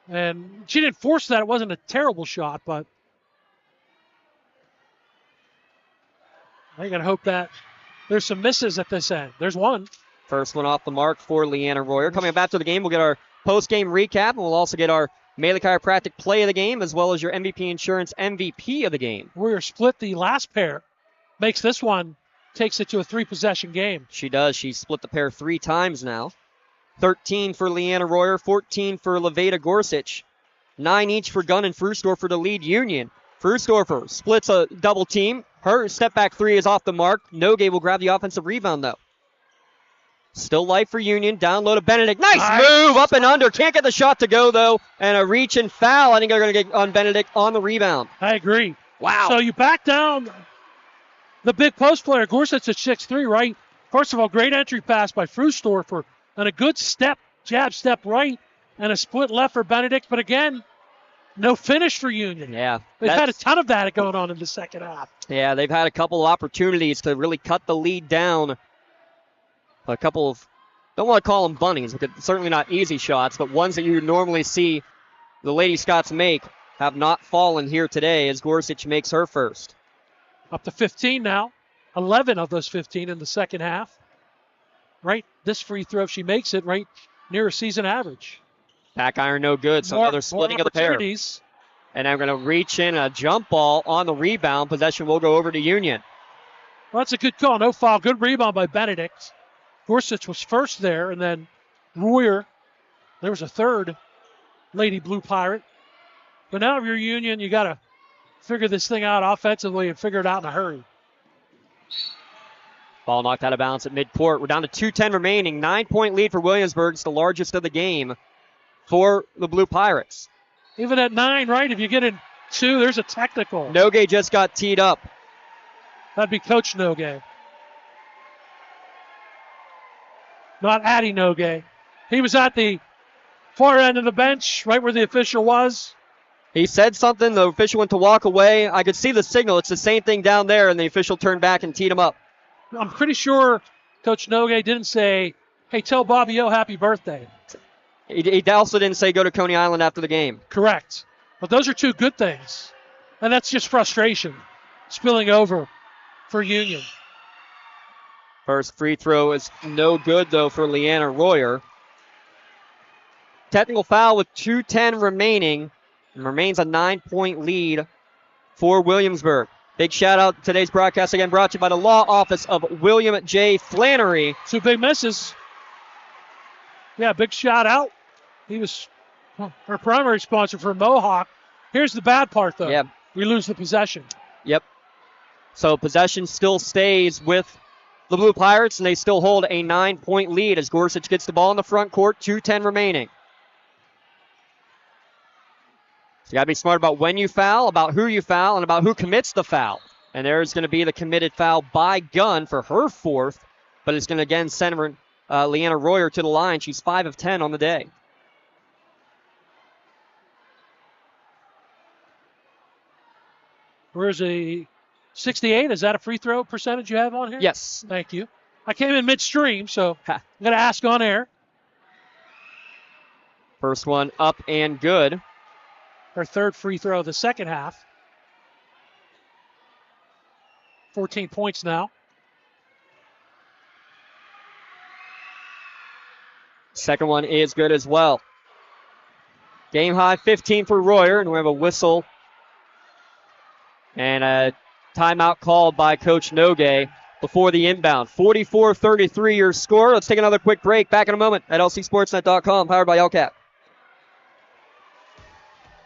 And she didn't force that. It wasn't a terrible shot, but I got to hope that there's some misses at this end. There's one. First one off the mark for Leanna Royer. Coming back to the game, we'll get our post-game recap, and we'll also get our Maley Chiropractic play of the game, as well as your MVP Insurance MVP of the game. Royer split the last pair. Makes this one, takes it to a 3-possession game. She does. She split the pair 3 times now. 13 for Leanna Royer, 14 for Levada Gorsuch. 9 each for Gunn and Frustorfer to lead Union. Frustorfer splits a double team. Her step-back 3 is off the mark. Nogue will grab the offensive rebound, though. Still life for Union. Down low to Benedict. Nice move up and under. Can't get the shot to go, though. And a reach and foul. I think they're going to get on Benedict on the rebound. I agree. Wow. So you back down the big post player. Gorsuch at 6'3", right? First of all, great entry pass by Frustorfer. And a good jab step right. And a split left for Benedict. But again, no finish for Union. Yeah. They've had a ton of that going on in the second half. Yeah, they've had a couple of opportunities to really cut the lead down. A couple of, don't want to call them bunnies, because certainly not easy shots, but ones that you normally see the Lady Scots make have not fallen here today as Gorsuch makes her first. Up to 15 now. 11 of those 15 in the second half. Right, this free throw, if she makes it, right near a season average. Back iron no good, so another splitting of the pair. And I'm going to reach in a jump ball on the rebound. Possession will go over to Union. Well, that's a good call. No foul. Good rebound by Benedict. Gorsuch was first there, and then Royer. There was a third Lady Blue Pirate. But now if you're Union, you got to figure this thing out offensively and figure it out in a hurry. Ball knocked out of bounds at midcourt. We're down to 2:10 remaining. 9-point lead for Williamsburg. It's the largest of the game for the Blue Pirates. Even at 9, right? If you get in 2, there's a technical. Nogue just got teed up. That'd be Coach Nogue. Not Addie Nogue. He was at the far end of the bench, right where the official was. He said something. The official went to walk away. I could see the signal. It's the same thing down there, and the official turned back and teed him up. I'm pretty sure Coach Nogue didn't say, hey, tell Bobby O happy birthday. He also didn't say go to Coney Island after the game. Correct. But those are 2 good things. And that's just frustration spilling over for Union. First free throw is no good, though, for Leanna Royer. Technical foul with 2:10 remaining. And remains a 9-point lead for Williamsburg. Big shout out to today's broadcast, again brought to you by the law office of William J. Flannery. 2 big misses. Yeah, big shout out. He was our primary sponsor for Mohawk. Here's the bad part, though. Yeah. We lose the possession. Yep. So possession still stays with the Blue Pirates, and they still hold a 9-point lead as Gorsuch gets the ball in the front court. 2:10 remaining. So you got to be smart about when you foul, about who you foul, and about who commits the foul. And there's going to be the committed foul by Gunn for her 4th, but it's going to again send Leanna Royer to the line. She's 5 of 10 on the day. Where's a 68? Is that a free throw percentage you have on here? Yes. Thank you. I came in midstream, so I'm going to ask on air. First one up and good. Her 3rd free throw of the second half. 14 points now. Second one is good as well. Game high 15 for Royer, and we have a whistle and a timeout called by Coach Nogue before the inbound. 44-33 your score. Let's take another quick break. Back in a moment at lcsportsnet.com, powered by LCAP.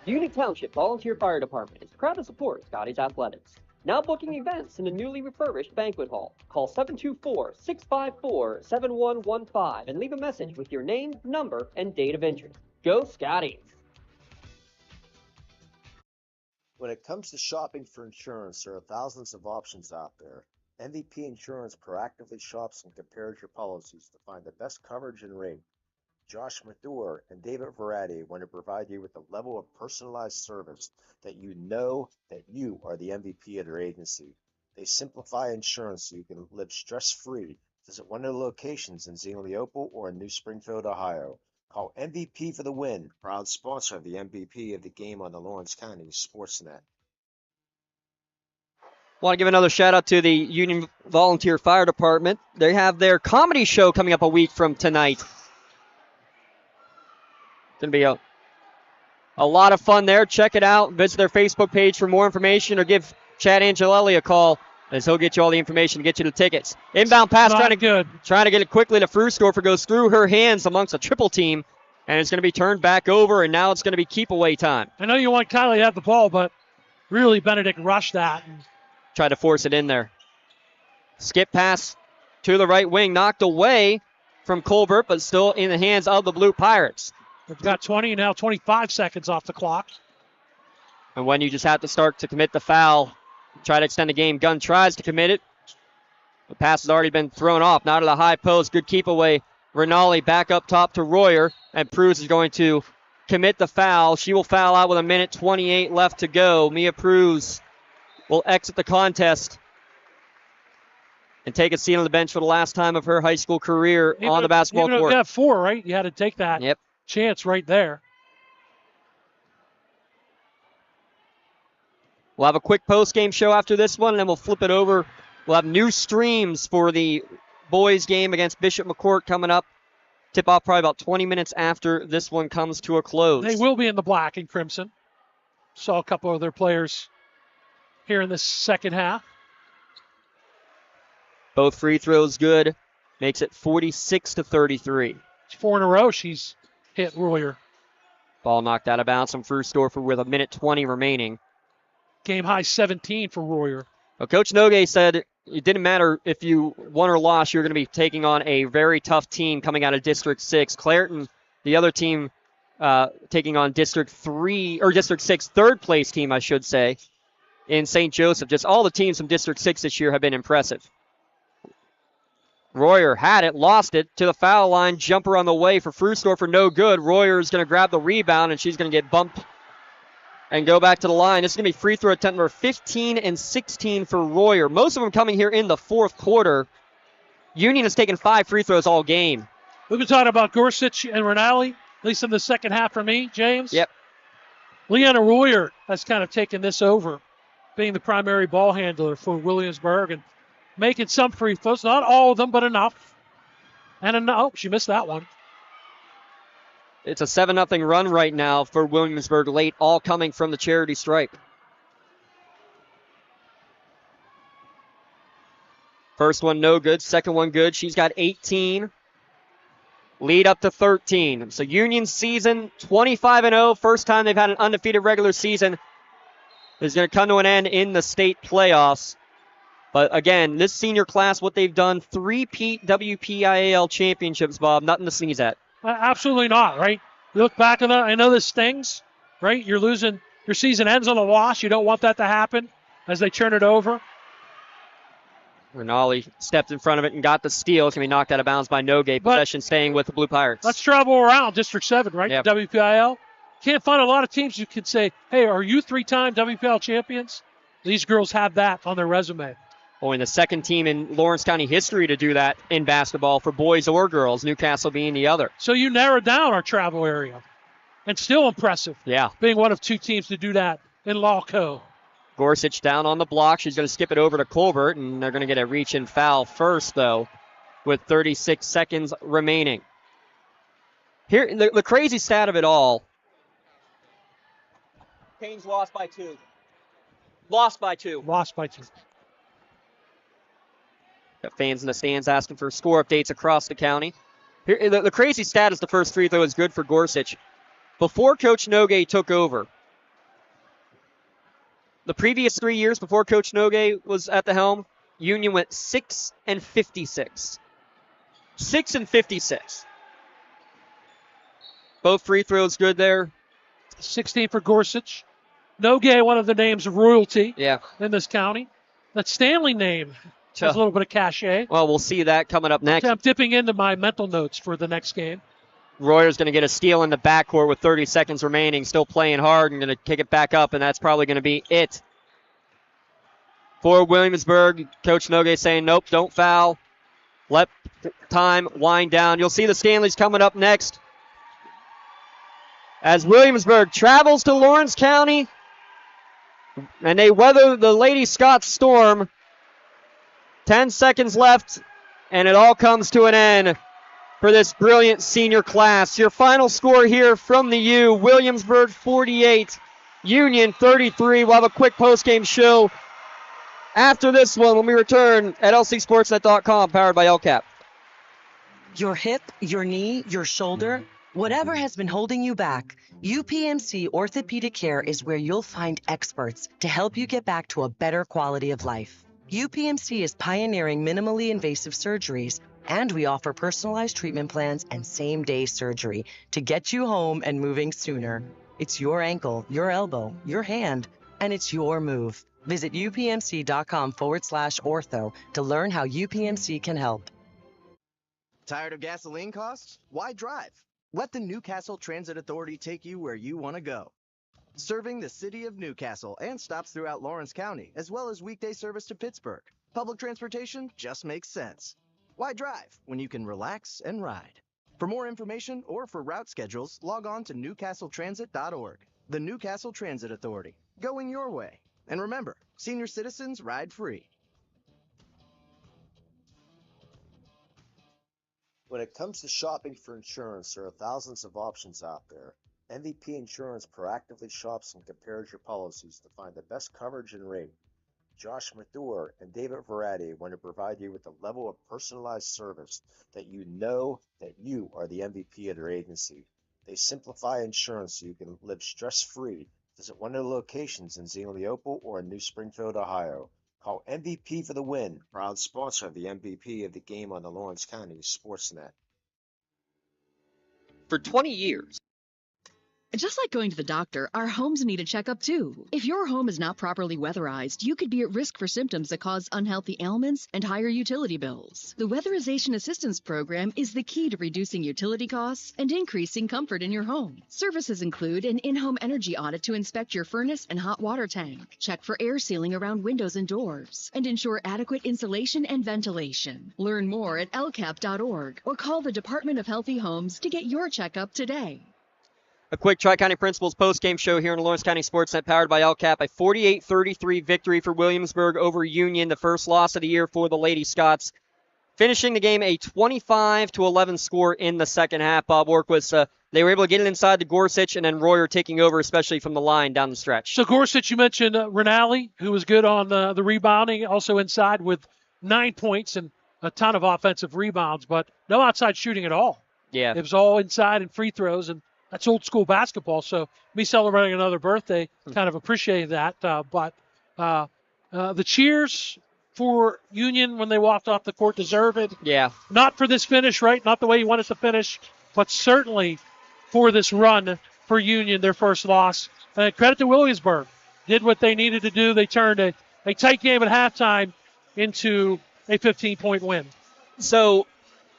Union Township Volunteer Fire Department is proud to support Scotties Athletics. Now booking events in the newly refurbished banquet hall. Call 724-654-7115 and leave a message with your name, number, and date of entry. Go Scotties! When it comes to shopping for insurance, there are thousands of options out there. MVP Insurance proactively shops and compares your policies to find the best coverage and rate. Josh Mathur and David Verratti want to provide you with a level of personalized service that you know that you are the MVP of their agency. They simplify insurance so you can live stress-free. Visit one of the locations in Zingleople or in New Springfield, Ohio. Call MVP for the win, proud sponsor of the MVP of the game on the Lawrence County SportsNet. Want to give another shout out to the Union Volunteer Fire Department. They have their comedy show coming up a week from tonight. It's going to be a lot of fun there. Check it out. Visit their Facebook page for more information or give Chad Angelelli a call as he'll get you all the information to get you the tickets. Inbound pass trying to get it quickly to Frusdorfer. Goes through her hands amongst a triple team, and it's going to be turned back over, and now it's going to be keep away time. I know you want Kylie to have the ball, but really Benedict rushed that. Tried to force it in there. Skip pass to the right wing, knocked away from Colbert, but still in the hands of the Blue Pirates. We've got 20, now 25 seconds off the clock. And when you just have to start to commit the foul, try to extend the game. Gunn tries to commit it. The pass has already been thrown off. Now to the high post. Good keep away. Rinaldi back up top to Royer. And Pruz is going to commit the foul. She will foul out with 1:28 left to go. Mia Pruz will exit the contest and take a seat on the bench for the last time of her high school career on the basketball court. You have 4, right? You had to take that chance right there. We'll have a quick post-game show after this one, and then we'll flip it over. We'll have new streams for the boys' game against Bishop McCourt coming up. Tip-off probably about 20 minutes after this one comes to a close. They will be in the black and crimson. Saw a couple of their players here in the second half. Both free throws good. Makes it 46-33. 4 in a row she's hit Royer. Ball knocked out of bounds from Frusdorfer with 1:20 remaining. Game high 17 for Royer. Well, Coach Nogue said it didn't matter if you won or lost. You're going to be taking on a very tough team coming out of District 6. Clairton, the other team, taking on District 6, third place team, I should say, in St. Joseph. Just all the teams from District 6 this year have been impressive. Royer had it, lost it to the foul line. Jumper on the way for Frusdorfer, no good. Royer is going to grab the rebound, and she's going to get bumped and go back to the line. This is going to be free throw attempt number 15 and 16 for Royer. Most of them coming here in the fourth quarter. Union has taken 5 free throws all game. We've been talking about Gorsuch and Rinaldi, at least in the second half for me, James. Yep. Leanna Royer has kind of taken this over, being the primary ball handler for Williamsburg and making some free throws. Not all of them, but enough. And enough. She missed that one. It's a 7-0 run right now for Williamsburg late, all coming from the charity stripe. First one no good, second one good. She's got 18. Lead up to 13. So Union season 25-0. First time they've had an undefeated regular season is going to come to an end in the state playoffs. But again, this senior class, what they've done, 3-peat WPIAL championships, Bob. Nothing to sneeze at. Absolutely not, right? You look back on that, I know this stings, right? You're losing, your season ends on a loss. You don't want that to happen as they turn it over. Rinaldi stepped in front of it and got the steal. It's going to be knocked out of bounds by Nogue. Possession staying with the Blue Pirates. Let's travel around District 7, right? Yep. WPIL. Can't find a lot of teams you could say, hey, are you 3-time WPIL champions? These girls have that on their resume. Only the second team in Lawrence County history to do that in basketball for boys or girls, Newcastle being the other. So you narrowed down our travel area. And still impressive. Yeah. Being one of 2 teams to do that in Lawco. Gorsuch down on the block. She's going to skip it over to Colbert, and they're going to get a reach-in foul first, though, with 36 seconds remaining. Here, the crazy stat of it all. Canes lost by 2. Lost by 2. Lost by 2. Got fans in the stands asking for score updates across the county. Here, the crazy stat is the first free throw is good for Gorsuch. Before Coach Nogue took over, The previous 3 years before Coach Nogue was at the helm, Union went 6-56. 6-56. Both free throws good there. 16 for Gorsuch. Nogue, one of the names of royalty in this county. That Stanley name has a little bit of cachet. Well, we'll see that coming up next. I'm dipping into my mental notes for the next game. Royer's going to get a steal in the backcourt with 30 seconds remaining, still playing hard and going to kick it back up, and that's probably going to be it. For Williamsburg, Coach Nogue saying, nope, don't foul. Let time wind down. You'll see the Stanleys coming up next. As Williamsburg travels to Lawrence County, and they weather the Lady Scots storm. 10 seconds left, and it all comes to an end for this brilliant senior class. Your final score here from the U, Williamsburg 48, Union 33. We'll have a quick post-game show after this one when we return at lcsportsnet.com, powered by LCAP. Your hip, your knee, your shoulder, whatever has been holding you back, UPMC Orthopedic Care is where you'll find experts to help you get back to a better quality of life. UPMC is pioneering minimally invasive surgeries, and we offer personalized treatment plans and same-day surgery to get you home and moving sooner. It's your ankle, your elbow, your hand, and it's your move. Visit upmc.com/ortho to learn how UPMC can help. Tired of gasoline costs? Why drive? Let the Newcastle Transit Authority take you where you want to go. Serving the city of Newcastle and stops throughout Lawrence County, as well as weekday service to Pittsburgh. Public transportation just makes sense. Why drive when you can relax and ride? For more information or for route schedules, log on to newcastletransit.org. The Newcastle Transit Authority, going your way. And remember, senior citizens ride free. When it comes to shopping for insurance, there are thousands of options out there. MVP Insurance proactively shops and compares your policies to find the best coverage and rate. Josh Mathur and David Verratti want to provide you with a level of personalized service that you know that you are the MVP of their agency. They simplify insurance so you can live stress-free. Visit one of their locations in Zenoleopol or in New Springfield, Ohio. Call MVP for the win, proud sponsor of the MVP of the game on the Lawrence County SportsNet. For 20 years, Just like going to the doctor, our homes need a checkup too. If your home is not properly weatherized, you could be at risk for symptoms that cause unhealthy ailments and higher utility bills. The Weatherization Assistance Program is the key to reducing utility costs and increasing comfort in your home. Services include an in-home energy audit to inspect your furnace and hot water tank, check for air sealing around windows and doors, and ensure adequate insulation and ventilation. Learn more at lcap.org or call the Department of Healthy Homes to get your checkup today. A quick Tri-County Principals post-game show here on the Lawrence County SportsNet, powered by LCAP. A 48-33 victory for Williamsburg over Union, the first loss of the year for the Lady Scots. Finishing the game a 25-11 score in the second half. Bob Orquist, they were able to get it inside to Gorsuch, and then Royer taking over, especially from the line down the stretch. So Gorsuch, you mentioned Rinaldi, who was good on the rebounding, also inside with 9 points and a ton of offensive rebounds, but no outside shooting at all. Yeah. It was all inside and free throws, and that's old school basketball. So me celebrating another birthday, kind of appreciated that. But the cheers for Union when they walked off the court deserve it. Yeah. Not for this finish, right? Not the way you want it to finish, but certainly for this run for Union, their first loss. Credit to Williamsburg. Did what they needed to do. They turned a tight game at halftime into a 15-point win. So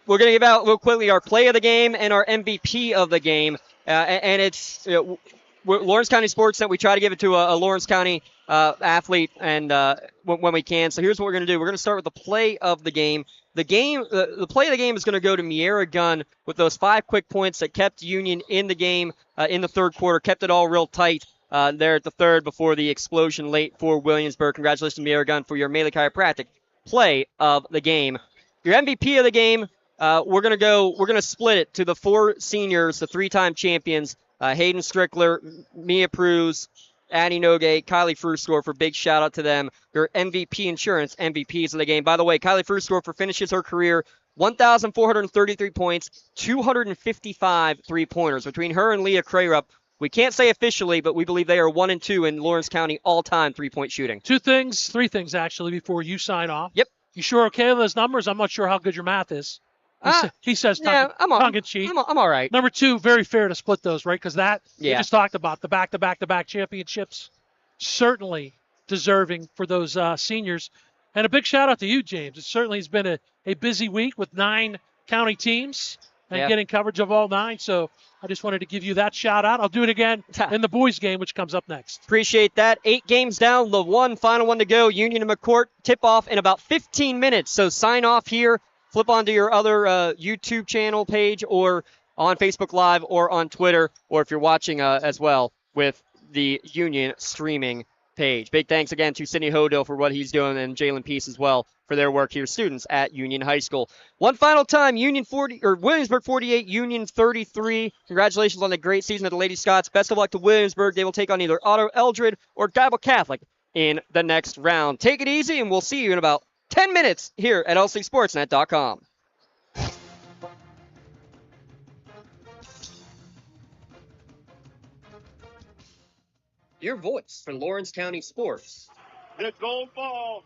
we're going to give out real quickly our play of the game and our MVP of the game. And it's Lawrence County SportsNet. We try to give it to a Lawrence County athlete and when we can. So here's what we're going to do. We're going to start with the play of the game. The play of the game is going to go to Miera Gunn with those 5 quick points that kept Union in the game in the third quarter, kept it all real tight there at the third before the explosion late for Williamsburg. Congratulations, Miera Gunn, for your Melee Chiropractic play of the game. Your MVP of the game. We're gonna split it to the 4 seniors, the 3-time champions, Hayden Strickler, Mia Pruz, Addie Nogue, Kylie Frusdorfer. Big shout out to them. Your MVP Insurance MVPs of the game. By the way, Kylie Frusdorfer finishes her career 1,433 points, 255 3-pointers. Between her and Leah Crarup, We can't say officially, but we believe they are 1-2 in Lawrence County all-time three-point shooting. Three things actually before you sign off. Yep. You sure okay with those numbers? I'm not sure how good your math is. He says tongue in cheek. I'm all right. Number 2, very fair to split those, right? Because we Yeah. just talked about the back-to-back championships. Certainly deserving for those seniors. And a big shout out to you, James. It certainly has been a busy week with 9 county teams and getting coverage of all 9. So I just wanted to give you that shout out. I'll do it again in the boys game, which comes up next. Appreciate that. 8 games down, the final one to go. Union and McCourt tip off in about 15 minutes. So sign off here. Flip onto your other YouTube channel page or on Facebook Live or on Twitter, or if you're watching as well with the Union streaming page. Big thanks again to Sidney Hodel for what he's doing and Jalen Peace as well for their work here, students at Union High School. One final time, Williamsburg 48, Union 33. Congratulations on the great season of the Lady Scots. Best of luck to Williamsburg. They will take on either Otto Eldred or Geibel Catholic in the next round. Take it easy, and we'll see you in about 10 minutes here at lcsportsnet.com. Your voice for Lawrence County sports. The gold ball.